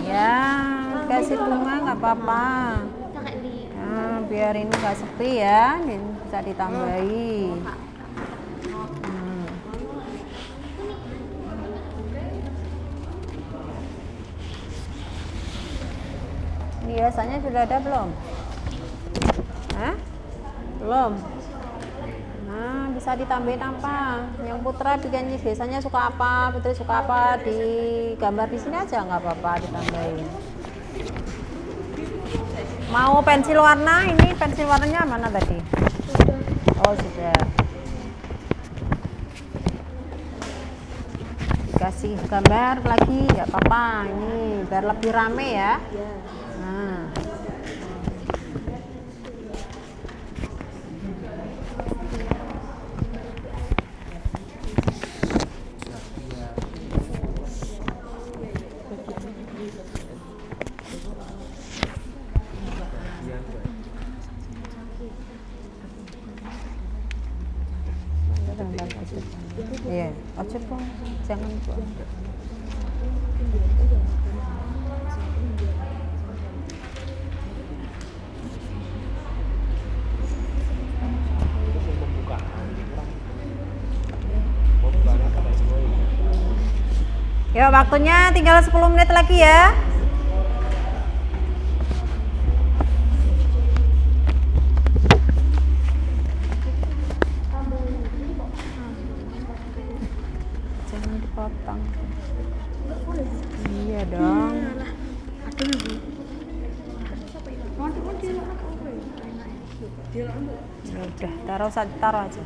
Ya, kasih bunga nggak apa-apa. Nah, biar ini nggak sepi ya, bisa ditambahi. Ini hiasannya sudah ada belum? Hah? Belum? Nah, bisa ditambahin apa? Yang Putra bikin biasanya suka apa? Putri suka apa? Di gambar di sini aja nggak apa-apa ditambahin. Mau pensil warna? Ini pensil warnanya mana tadi? Oh, sudah. dikasih gambar lagi nggak apa-apa, ini biar lebih rame ya. Nah. Iya, ojo dong, jangan buang. Yuk, waktunya tinggal 10 menit lagi ya. Jangan dipotong. Iya dong. Ya udah, taruh aja.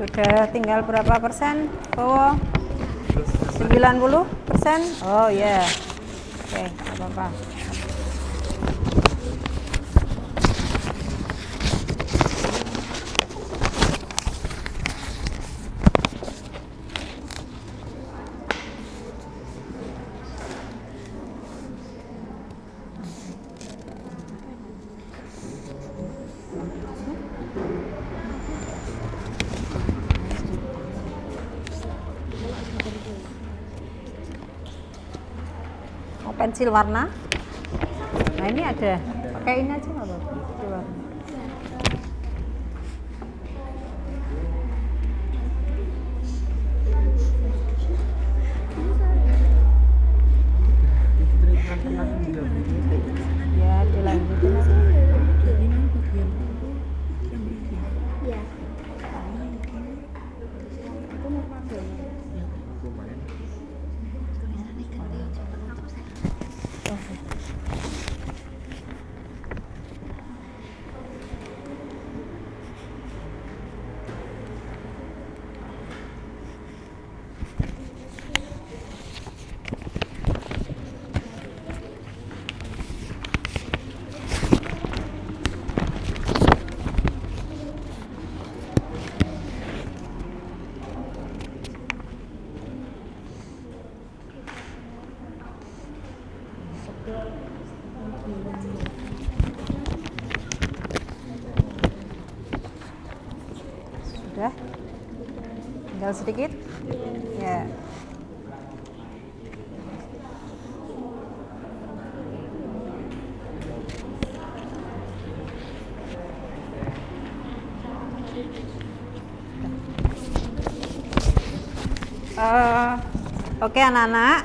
Sudah tinggal berapa persen? Oh, 90%? Oh ya, oke, nggak apa-apa. Pensil warna. Nah ini ada, pakai ini aja nggak apa-apa. Pensil warna. Ya dilanjutin aja. Sudah, tinggal sedikit ya. Oke anak-anak,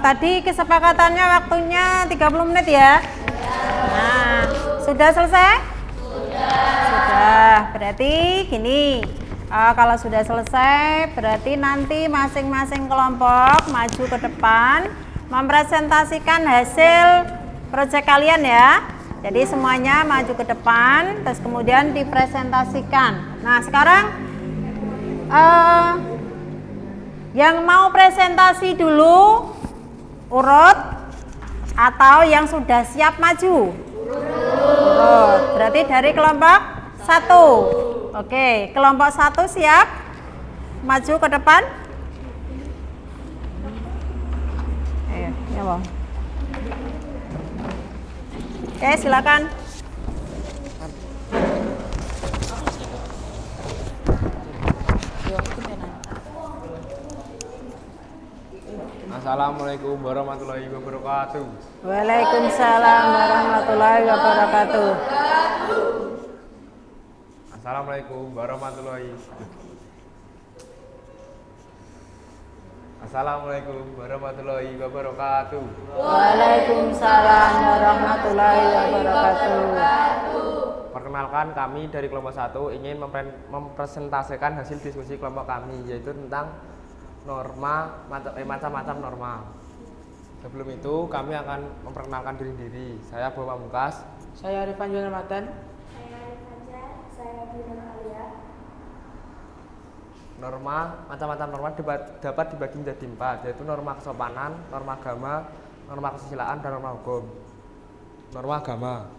tadi kesepakatannya waktunya 30 menit ya. Nah, sudah selesai? Sudah, berarti gini, kalau sudah selesai berarti nanti masing-masing kelompok maju ke depan mempresentasikan hasil proyek kalian ya. Jadi semuanya maju ke depan terus kemudian dipresentasikan. Nah sekarang yang mau presentasi dulu urut atau yang sudah siap maju? Urut. Berarti dari kelompok 1. Oke, kelompok 1 siap maju ke depan? Ayo, ya Bang. Oke, silakan. Assalamualaikum warahmatullahi wabarakatuh. Waalaikumsalam warahmatullahi wabarakatuh. Assalamualaikum warahmatullahi. Assalamualaikum warahmatullahi wabarakatuh. Waalaikumsalam warahmatullahi wabarakatuh. Perkenalkan, kami dari kelompok 1 ingin mempresentasikan hasil diskusi kelompok kami, yaitu tentang macam-macam norma. Sebelum itu kami akan memperkenalkan diri. Saya Bowo Pamungkas. Saya Arifan Juan Ramadan. Saya Arif Fajar, saya Bina Alia. Macam-macam norma dapat dibagi menjadi 4, yaitu norma kesopanan, norma agama, norma kesusilaan, dan norma hukum. Norma agama.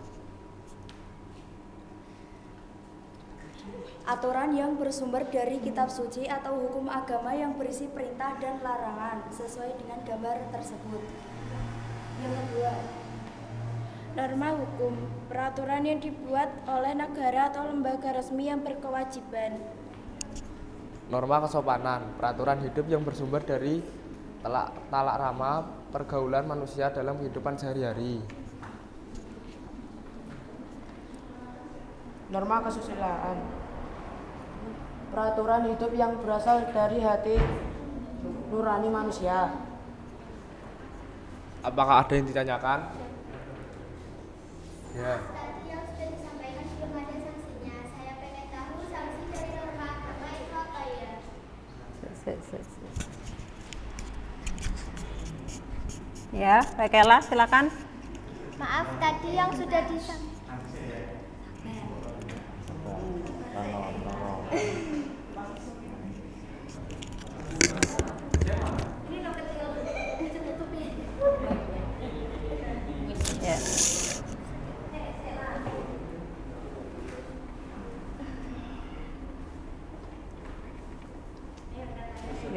Aturan yang bersumber dari kitab suci atau hukum agama yang berisi perintah dan larangan sesuai dengan gambar tersebut. Yang kedua, norma hukum, peraturan yang dibuat oleh negara atau lembaga resmi yang berkewajiban. Norma kesopanan, peraturan hidup yang bersumber dari talak rama pergaulan manusia dalam kehidupan sehari-hari. Norma kesusilaan, peraturan hidup yang berasal dari hati nurani manusia. Apakah ada yang ditanyakan? Ya. Tadi yang sudah disampaikan belum ada sanksinya. Saya pengen tahu sanksi dari norma agama itu apa ya? Ya, Mbak Kela, silakan. Maaf, tadi yang sudah disampaikan. Ya.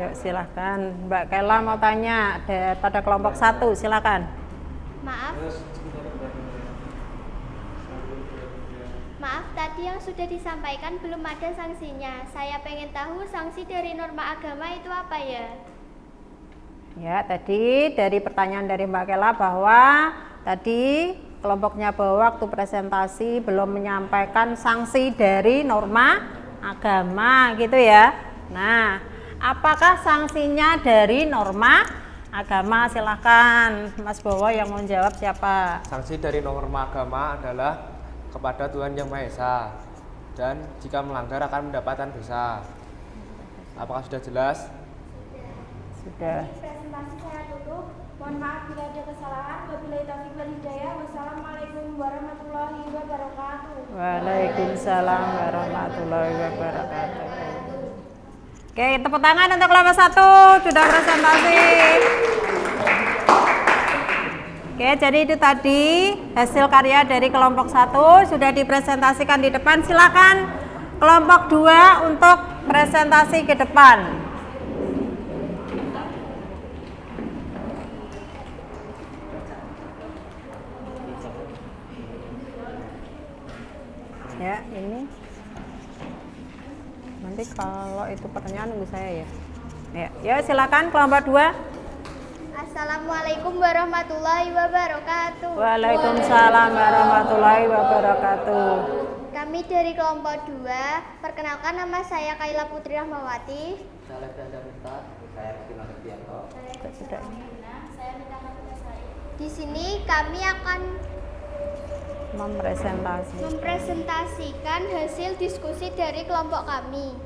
Yuk, silakan. Mbak Kela mau tanya pada kelompok 1, silakan. Maaf, tadi yang sudah disampaikan belum ada sanksinya. Saya pengen tahu sanksi dari norma agama itu apa ya? Ya, tadi dari pertanyaan dari Mbak Kela bahwa tadi kelompoknya bahwa waktu presentasi belum menyampaikan sanksi dari norma agama gitu ya. Nah, apakah sanksinya dari norma agama? Silahkan Mas Bowo, yang mau jawab siapa? Sanksi dari norma agama adalah kepada Tuhan Yang Maha Esa, dan jika melanggar akan mendapatkan dosa. Apakah sudah jelas? Sudah. Presentasi saya tutup. Mohon maaf bila ada kesalahan. Wabillahi taufiq wal hidayah. Wassalamualaikum warahmatullahi wabarakatuh. Waalaikumsalam warahmatullahi wabarakatuh. Oke, tepuk tangan untuk kelompok 1 sudah presentasi. Oke, jadi itu tadi hasil karya dari kelompok 1 sudah dipresentasikan di depan. Silakan kelompok 2 untuk presentasi ke depan. Ya, ini nanti kalau itu pertanyaan nunggu saya ya. Ya, silakan kelompok 2. Assalamualaikum warahmatullahi wabarakatuh. Waalaikumsalam warahmatullahi wabarakatuh. Kami dari kelompok 2. Perkenalkan, nama saya Kaila Putri Rahmawati. Di sini kami akan mempresentasikan hasil diskusi dari kelompok kami.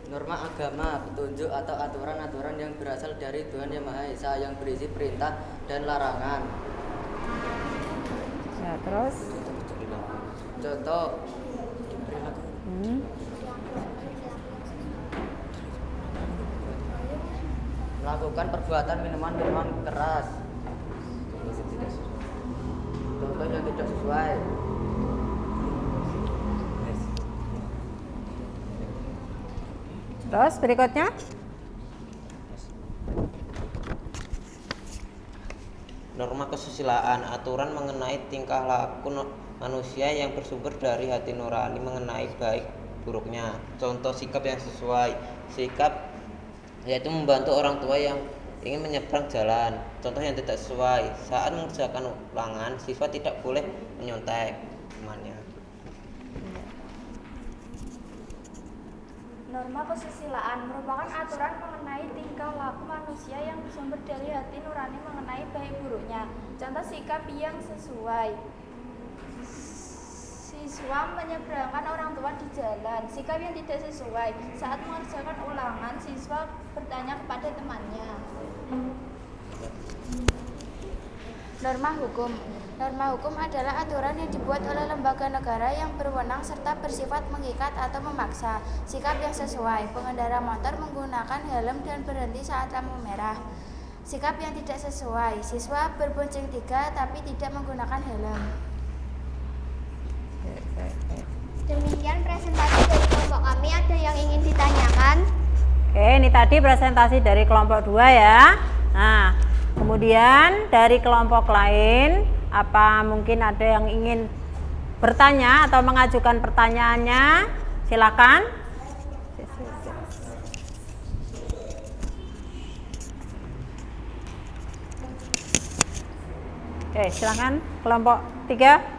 Norma agama, petunjuk atau aturan-aturan yang berasal dari Tuhan Yang Maha Esa yang berisi perintah dan larangan. Ya, terus Contoh, melakukan perbuatan minuman keras. Contoh yang tidak sesuai. Terus berikutnya. Norma kesusilaan, aturan mengenai tingkah laku manusia yang bersumber dari hati nurani mengenai baik buruknya. Contoh sikap yang sesuai. Sikap yaitu membantu orang tua yang ingin menyeberang jalan. Contoh yang tidak sesuai, saat mengerjakan ulangan, siswa tidak boleh menyontek temannya. Norma kesusilaan merupakan aturan mengenai tingkah laku manusia yang bersumber dari hati nurani mengenai baik buruknya. Contoh sikap yang sesuai. Siswa menyeberangkan orang tua di jalan. Sikap yang tidak sesuai. Saat mengerjakan ulangan, siswa bertanya kepada temannya. Norma hukum. Norma hukum adalah aturan yang dibuat oleh lembaga negara yang berwenang serta bersifat mengikat atau memaksa. Sikap yang sesuai. Pengendara motor menggunakan helm dan berhenti saat lampu merah. Sikap yang tidak sesuai. Siswa berbonceng 3 tapi tidak menggunakan helm. Demikian presentasi dari kelompok kami. Ada yang ingin ditanyakan? Oke, ini tadi presentasi dari kelompok 2 ya. Nah, kemudian dari kelompok lain, apa mungkin ada yang ingin bertanya atau mengajukan pertanyaannya? Silakan. Oke, silakan kelompok 3.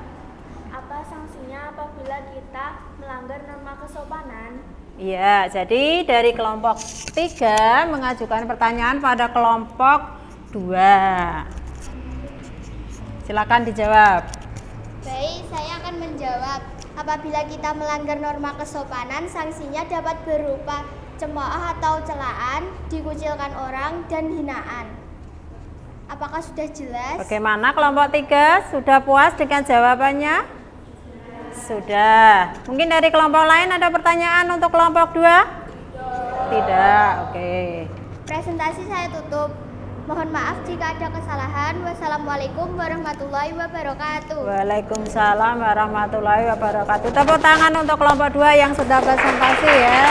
Apa sanksinya apabila kita melanggar norma kesopanan? Iya, jadi dari kelompok 3 mengajukan pertanyaan pada kelompok 2. Silakan dijawab. Baik, saya akan menjawab. Apabila kita melanggar norma kesopanan, sanksinya dapat berupa cemooh atau celaan, dikucilkan orang, dan hinaan. Apakah sudah jelas? Bagaimana kelompok 3? Sudah puas dengan jawabannya? Sudah. Mungkin dari kelompok lain ada pertanyaan untuk kelompok 2? Tidak. Oke. Presentasi saya tutup. Mohon maaf jika ada kesalahan. Wassalamualaikum warahmatullahi wabarakatuh. Waalaikumsalam warahmatullahi wabarakatuh. Tepuk tangan untuk kelompok 2 yang sudah presentasi ya.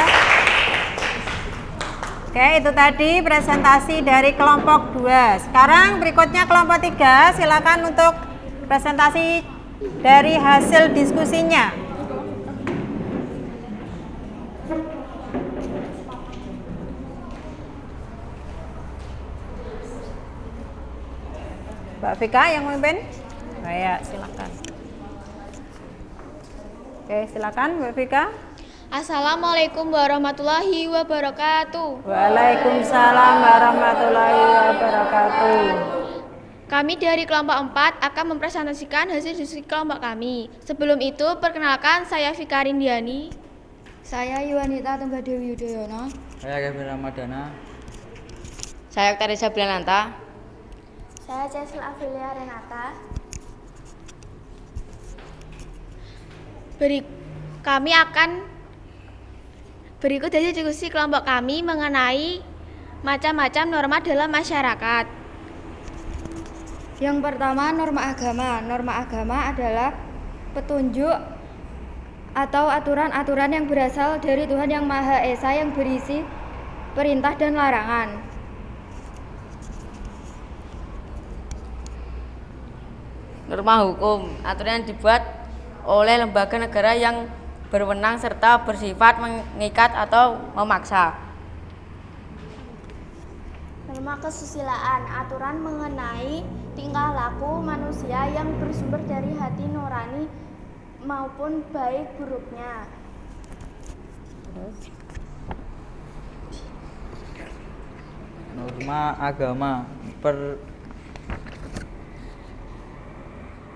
Oke, itu tadi presentasi dari kelompok 2. Sekarang berikutnya kelompok 3. Silakan untuk presentasi dari hasil diskusinya. Mbak Vika yang memimpin? Ya, silakan. Oke, silakan Mbak Vika. Assalamualaikum warahmatullahi wabarakatuh. Waalaikumsalam warahmatullahi wabarakatuh. Kami dari kelompok 4 akan mempresentasikan hasil diskusi kelompok kami. Sebelum itu, perkenalkan saya Vika Rindiani. Saya Yuwanita Tunggadewi Yudhoyono. Saya Kevin Ramadana. Saya Teresa Blananta. Saya Cecil Afilia Renata. Kami akan berikut hasil diskusi kelompok kami mengenai macam-macam norma dalam masyarakat. Yang pertama, norma agama. Norma agama adalah petunjuk atau aturan-aturan yang berasal dari Tuhan Yang Maha Esa yang berisi perintah dan larangan. Norma hukum, aturan yang dibuat oleh lembaga negara yang berwenang serta bersifat mengikat atau memaksa. Norma kesusilaan, aturan mengenai tingkah laku manusia yang bersumber dari hati nurani maupun baik buruknya. Norma agama,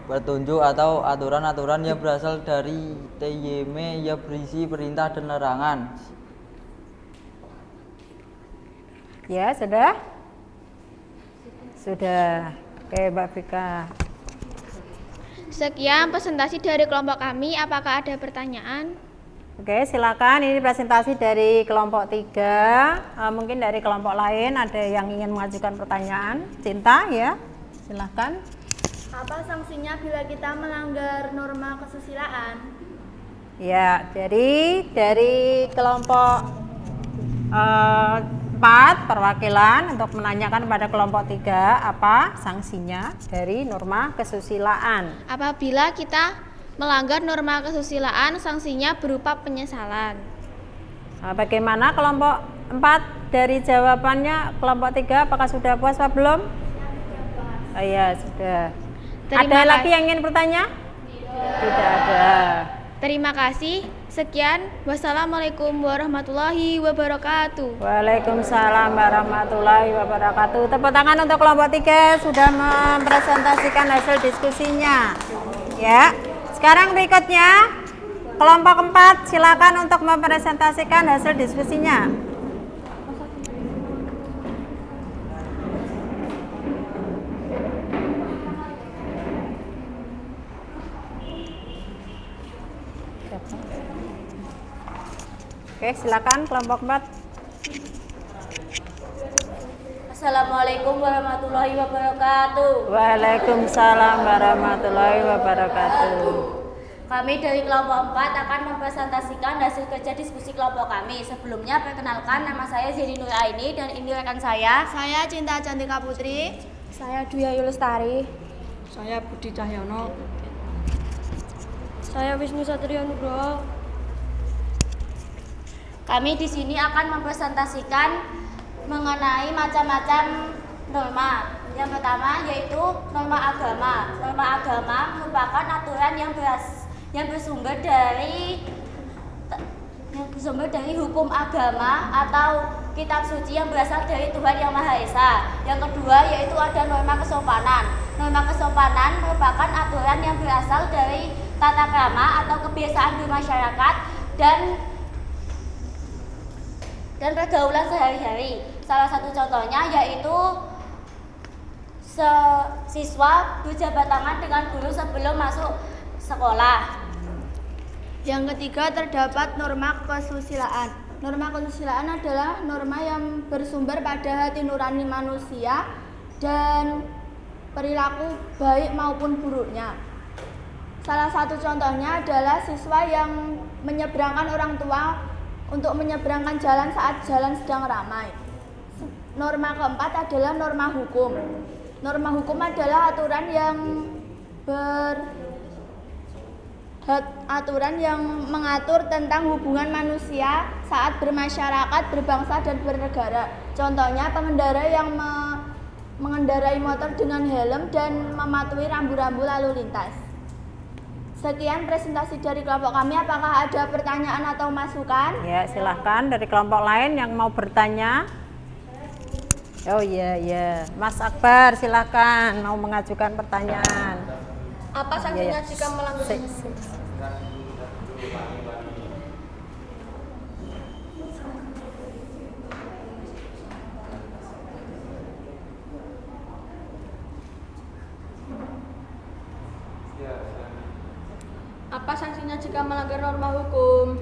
petunjuk atau aturan-aturan yang berasal dari TYM yang berisi perintah dan larangan. Ya, sudah? Sudah. Oke, Mbak Vika. Sekian presentasi dari kelompok kami. Apakah ada pertanyaan? Oke, silakan. Ini presentasi dari kelompok 3. Mungkin dari kelompok lain ada yang ingin mengajukan pertanyaan. Cinta, ya. Silakan. Apa sanksinya bila kita melanggar norma kesusilaan? Ya, jadi dari kelompok 4 perwakilan untuk menanyakan pada kelompok 3 apa sanksinya dari norma kesusilaan. Apabila kita Melanggar norma kesusilaan, sanksinya berupa penyesalan. Nah, bagaimana kelompok 4 dari jawabannya? Kelompok 3 apakah sudah puas apa belum? Oh iya, sudah. Ada lagi yang ingin bertanya? Tidak ada. Terima kasih. Sekian. Wassalamualaikum warahmatullahi wabarakatuh. Waalaikumsalam warahmatullahi wabarakatuh. Tepuk tangan untuk kelompok 3 sudah mempresentasikan hasil diskusinya. Ya. Sekarang berikutnya kelompok 4 silakan untuk mempresentasikan hasil diskusinya. Oke, silakan kelompok 4. Assalamualaikum warahmatullahi wabarakatuh. Waalaikumsalam warahmatullahi wabarakatuh. Kami dari kelompok 4 akan mempresentasikan hasil kerja diskusi kelompok kami. Sebelumnya perkenalkan, nama saya Zeni Nur Aini dan ini rekan saya. Saya Cinta Cantika Putri. Saya Dwi Ayu Lestari. Saya Budi Cahyono. Saya Wisnu Satrio Nugroho. Kami di sini akan mempresentasikan mengenai macam-macam norma. Yang pertama yaitu norma agama. Norma agama merupakan aturan yang bersumber dari hukum agama atau kitab suci yang berasal dari Tuhan Yang Maha Esa. Yang kedua yaitu ada norma kesopanan. Norma kesopanan merupakan aturan yang berasal dari tata krama atau kebiasaan bermasyarakat dan pergaulan sehari-hari. Salah satu contohnya yaitu siswa berjabat tangan dengan guru sebelum masuk sekolah. Yang ketiga terdapat norma kesusilaan. Norma kesusilaan adalah norma yang bersumber pada hati nurani manusia dan perilaku baik maupun buruknya. Salah satu contohnya adalah siswa yang menyeberangkan orang tua untuk menyeberangkan jalan saat jalan sedang ramai. Norma keempat adalah norma hukum. Norma hukum adalah aturan yang mengatur tentang hubungan manusia saat bermasyarakat, berbangsa, dan bernegara. Contohnya pengendara yang mengendarai motor dengan helm dan mematuhi rambu-rambu lalu lintas. Sekian presentasi dari kelompok kami. Apakah ada pertanyaan atau masukan? Ya, silahkan dari kelompok lain yang mau bertanya. Oh iya, Mas Akbar silahkan mau mengajukan pertanyaan. Apa sanksinya jika melanggar? Apa sanksinya jika melanggar norma hukum?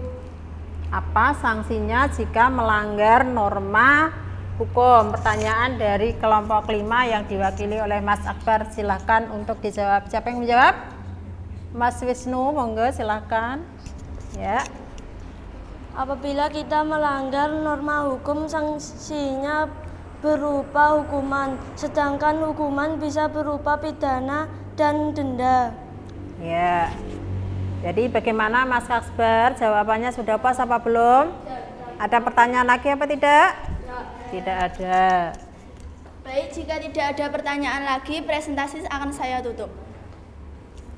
Apa sanksinya jika melanggar norma hukum? Pertanyaan dari kelompok 5 yang diwakili oleh Mas Akbar. Silahkan untuk dijawab. Siapa yang menjawab? Mas Wisnu, monggo silahkan. Ya. Apabila kita melanggar norma hukum, sanksinya berupa hukuman, sedangkan hukuman bisa berupa pidana dan denda. Ya. Jadi bagaimana Mas Akbar? Jawabannya sudah puas apa belum? Ada pertanyaan lagi apa tidak? Tidak ada. Baik, jika tidak ada pertanyaan lagi, presentasi akan saya tutup.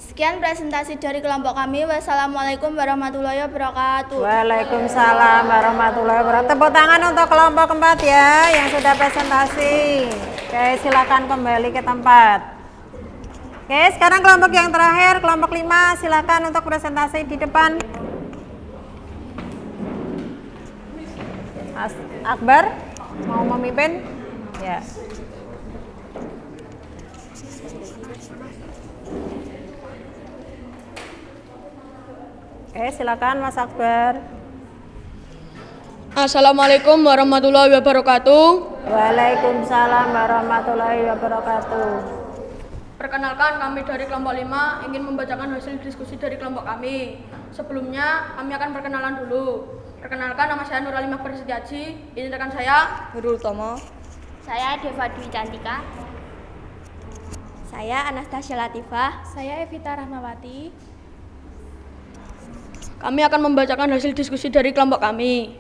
Sekian presentasi dari kelompok kami. Wassalamualaikum warahmatullahi wabarakatuh. Waalaikumsalam warahmatullahi wabarakatuh. Tepuk tangan untuk kelompok 4 ya yang sudah presentasi. Oke, silakan kembali ke tempat. Oke, sekarang kelompok yang terakhir, kelompok 5, silakan untuk presentasi di depan. Mas Akbar mau memimpin? Ya. Oke, silakan Mas Akbar. Assalamualaikum warahmatullahi wabarakatuh. Waalaikumsalam warahmatullahi wabarakatuh. Perkenalkan, kami dari kelompok 5 ingin membacakan hasil diskusi dari kelompok kami. Sebelumnya, kami akan perkenalan dulu. Perkenalkan, nama saya Nur Alimah Persediaji. Ini rekan saya, Nurul Tomo. Saya Deva Dwi Cantika. Saya Anastasia Latifah. Saya Evita Rahmawati. kami akan membacakan hasil diskusi dari kelompok kami.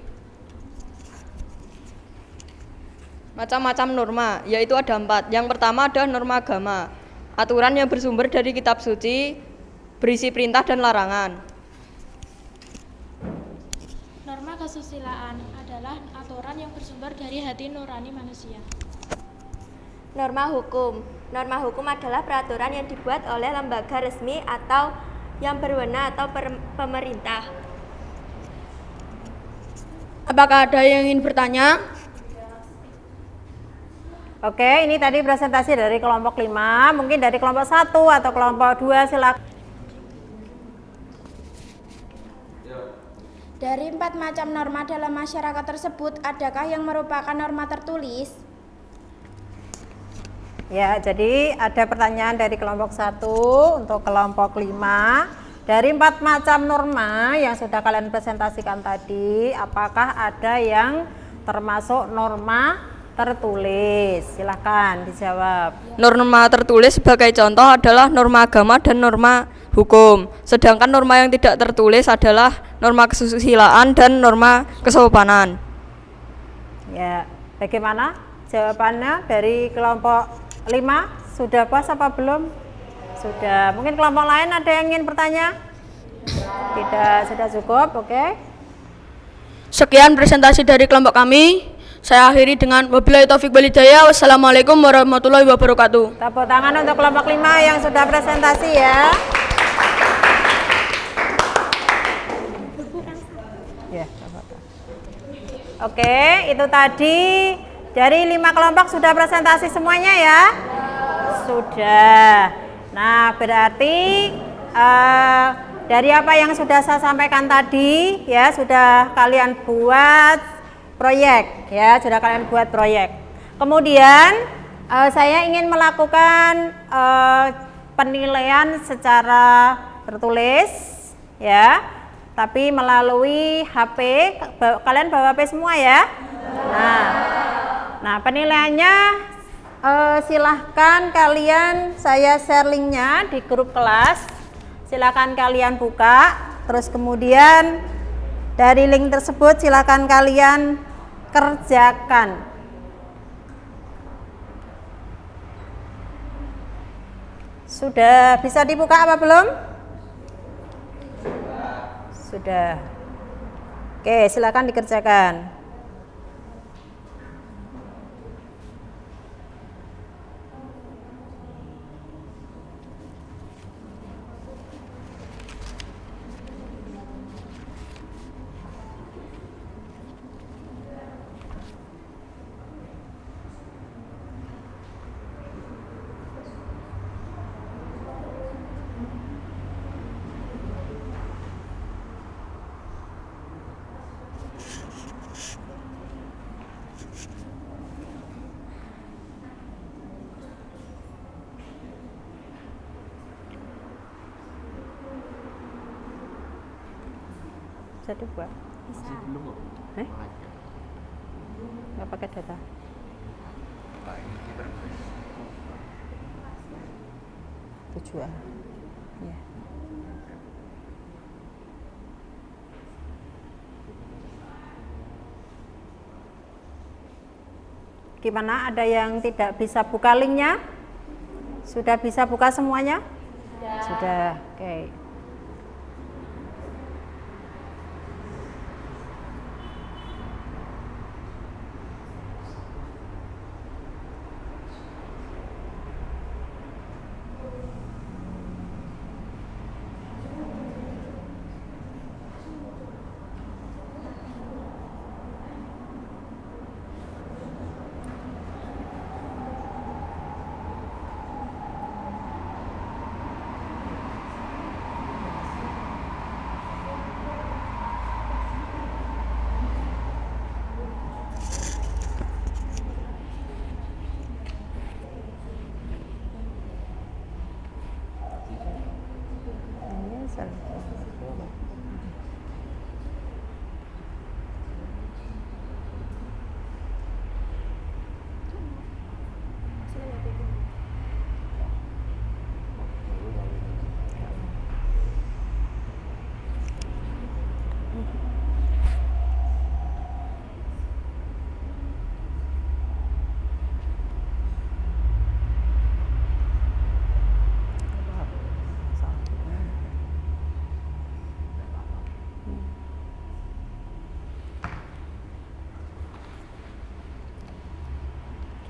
Macam-macam norma, yaitu ada 4. Yang pertama adalah norma agama, aturan yang bersumber dari kitab suci, berisi perintah dan larangan. Norma kesusilaan adalah aturan yang bersumber dari hati nurani manusia. Norma hukum. Norma hukum adalah peraturan yang dibuat oleh lembaga resmi atau yang berwenang atau pemerintah. Apakah ada yang ingin bertanya? Oke, ini tadi presentasi dari kelompok 5, mungkin dari kelompok 1 atau kelompok 2 silakan. Dari 4 macam norma dalam masyarakat tersebut, adakah yang merupakan norma tertulis? Ya, jadi ada pertanyaan dari kelompok 1 untuk kelompok 5. Dari 4 macam norma yang sudah kalian presentasikan tadi, apakah ada yang termasuk norma tertulis? Silahkan dijawab. Norma tertulis sebagai contoh adalah norma agama dan norma hukum. Sedangkan norma yang tidak tertulis adalah norma kesusilaan dan norma kesopanan. Ya, bagaimana jawabannya dari kelompok 5? Sudah puas apa belum? Sudah. Mungkin kelompok lain ada yang ingin bertanya? Tidak, sudah cukup. Oke. Sekian presentasi dari kelompok kami. Saya akhiri dengan wabillahi taufik wal hidayah. Wassalamualaikum warahmatullahi wabarakatuh. Tepuk tangan untuk kelompok 5 yang sudah presentasi ya. Ya, oke, itu tadi dari 5 kelompok sudah presentasi semuanya ya? Sudah. Nah, berarti dari apa yang sudah saya sampaikan tadi ya, sudah kalian buat proyek ya, sudah kalian buat proyek. Kemudian saya ingin melakukan penilaian secara tertulis ya, tapi melalui HP. Kalian bawa HP semua ya. Nah penilaiannya silahkan kalian, saya share linknya di grup kelas. Silahkan kalian buka, terus kemudian dari link tersebut silahkan kalian kerjakan. Sudah bisa dibuka apa belum? Sudah. Oke, silakan dikerjakan. Bisa dibuat? Bisa. Nggak pakai data? Tujuan. Ya. Gimana? Ada yang tidak bisa buka linknya? Sudah bisa buka semuanya? Sudah. Oke.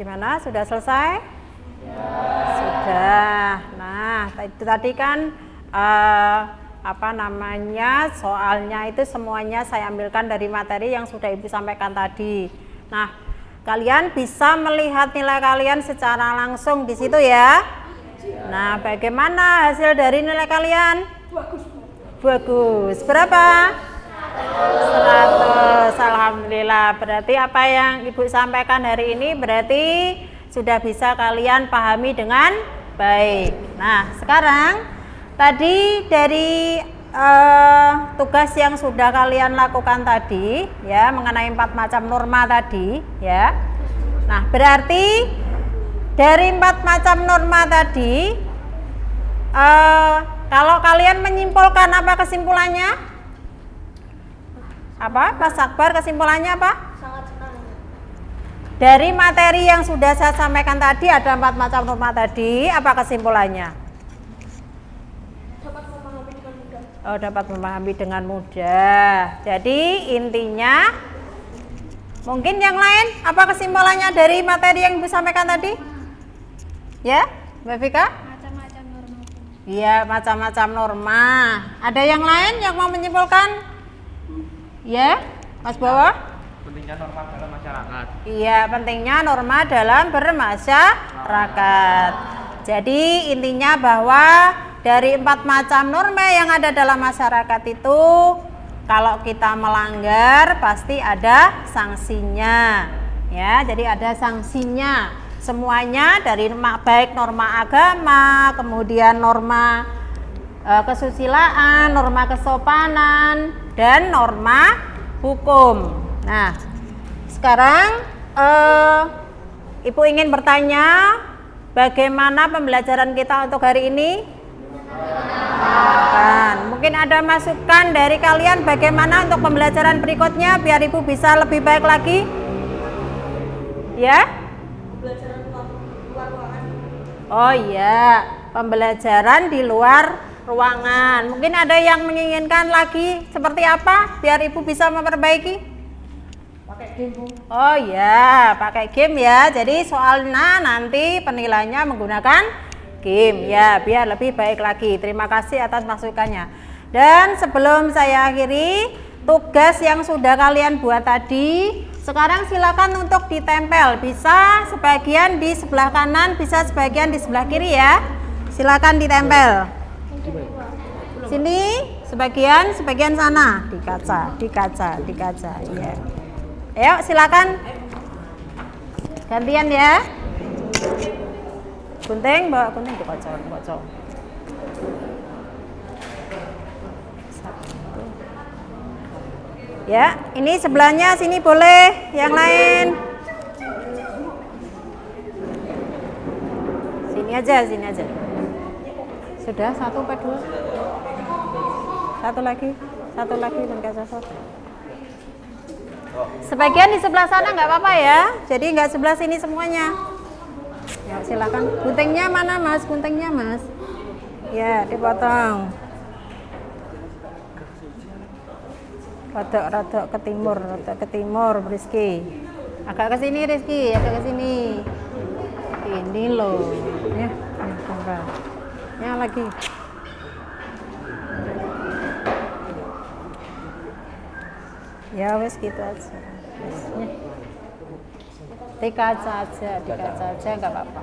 Gimana? Sudah selesai? Sudah. Nah, itu tadi kan soalnya itu semuanya saya ambilkan dari materi yang sudah Ibu sampaikan tadi. Nah, kalian bisa melihat nilai kalian secara langsung di situ ya. Nah, bagaimana hasil dari nilai kalian? Bagus. Berapa? 100. Alhamdulillah. Berarti apa yang Ibu sampaikan hari ini berarti sudah bisa kalian pahami dengan baik. Nah, sekarang tadi dari tugas yang sudah kalian lakukan tadi ya mengenai 4 macam norma tadi ya. Nah, berarti dari 4 macam norma tadi kalau kalian menyimpulkan apa kesimpulannya? Apa? Mas Akbar, kesimpulannya apa? Sangat sekali. Dari materi yang sudah saya sampaikan tadi ada 4 macam norma tadi, apa kesimpulannya? Dapat memahami dengan mudah. Oh, dapat memahami dengan mudah. Jadi intinya mungkin yang lain apa kesimpulannya dari materi yang Ibu sampaikan tadi? Ya, Mbak Vika? Macam-macam norma. Iya, macam-macam norma. Ada yang lain yang mau menyimpulkan? Ya, Mas Bawa? Pentingnya norma dalam masyarakat. Iya, pentingnya norma dalam bermasyarakat. Jadi intinya bahwa dari 4 macam norma yang ada dalam masyarakat itu kalau kita melanggar pasti ada sanksinya. Ya, jadi ada sanksinya. Semuanya dari baik norma agama, kemudian norma kesusilaan, norma kesopanan, dan norma hukum. Nah, sekarang Ibu ingin bertanya bagaimana pembelajaran kita untuk hari ini? Mungkin ada masukan dari kalian bagaimana untuk pembelajaran berikutnya biar Ibu bisa lebih baik lagi? Ya? Oh iya, pembelajaran di luar ruangan. Mungkin ada yang menginginkan lagi seperti apa biar Ibu bisa memperbaiki? Pakai game, Bu. Oh ya, pakai game ya. Jadi soalnya nanti penilaiannya menggunakan game ya, biar lebih baik lagi. Terima kasih atas masukannya. Dan sebelum saya akhiri tugas yang sudah kalian buat tadi, sekarang silakan untuk ditempel. Bisa sebagian di sebelah kanan, bisa sebagian di sebelah kiri ya. Silakan ditempel. Sini sebagian sana di kaca. Iya. Ayo silakan. Gantian ya. Gunting, bawa gunting di kaca. Ya, ini sebelahnya sini boleh, yang lain. Sini aja. Sudah, 1 apa 2? Satu lagi dan kaca satu. Sebagian di sebelah sana nggak apa-apa ya, jadi nggak sebelah sini semuanya. Ya silakan. Guntingnya mana Mas? Guntingnya Mas? Ya dipotong. Rodok ke timur, Rizky. Agak ke sini Rizky, agak ke sini. Ini loh, ya. Ya lagi. Ya wes gitu aja. Di kaca aja nggak apa-apa.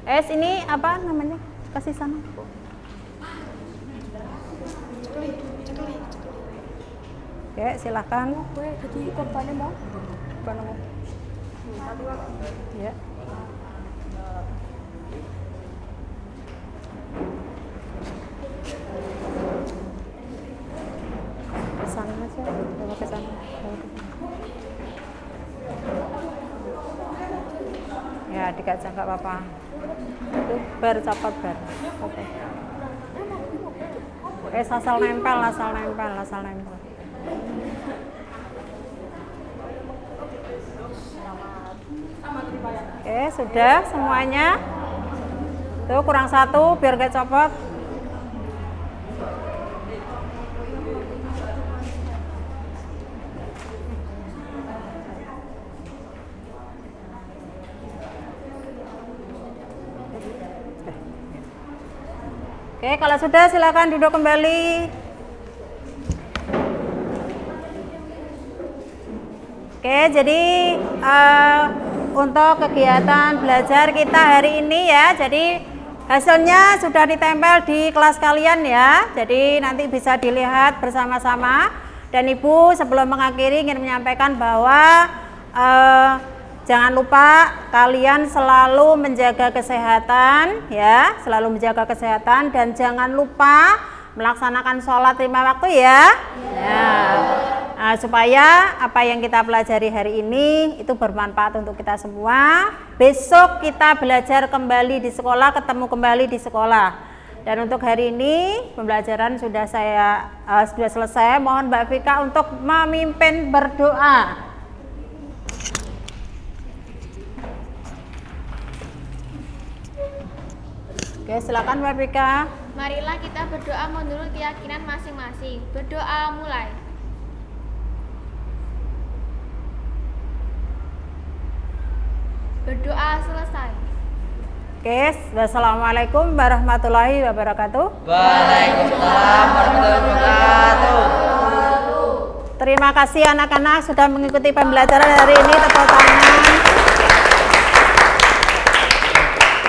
Ini apa namanya? Kasih sana. Oke, silakan. Jadi korbannya mau? Ya. Kesana aja, bawa ke sana. Ya, di kaca nggak apa-apa. Tuh, copot bar. Oke. Asal nempel. Oke, sudah semuanya. Tuh kurang 1 biar gak copot. Oke, kalau sudah silakan duduk kembali. Oke, jadi untuk kegiatan belajar kita hari ini ya, jadi hasilnya sudah ditempel di kelas kalian ya, jadi nanti bisa dilihat bersama-sama. Dan Ibu sebelum mengakhiri ingin menyampaikan bahwa jangan lupa kalian selalu menjaga kesehatan ya, selalu menjaga kesehatan dan jangan lupa melaksanakan sholat 5 waktu ya. Supaya apa yang kita pelajari hari ini itu bermanfaat untuk kita semua. Besok kita belajar kembali di sekolah, ketemu kembali di sekolah. Dan untuk hari ini pembelajaran sudah selesai. Mohon Mbak Vika untuk memimpin berdoa. Oke, silakan Mbak Vika. Marilah kita berdoa menurut keyakinan masing-masing. Berdoa mulai. Berdoa selesai. Oke, wassalamualaikum warahmatullahi wabarakatuh. Waalaikumsalam warahmatullahi wabarakatuh. Terima kasih anak-anak sudah mengikuti pembelajaran hari ini. Tepuk tangan.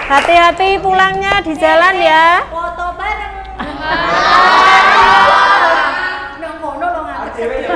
Hati-hati pulangnya di jalan ya. Foto bareng. Nang kono lo ngadeg.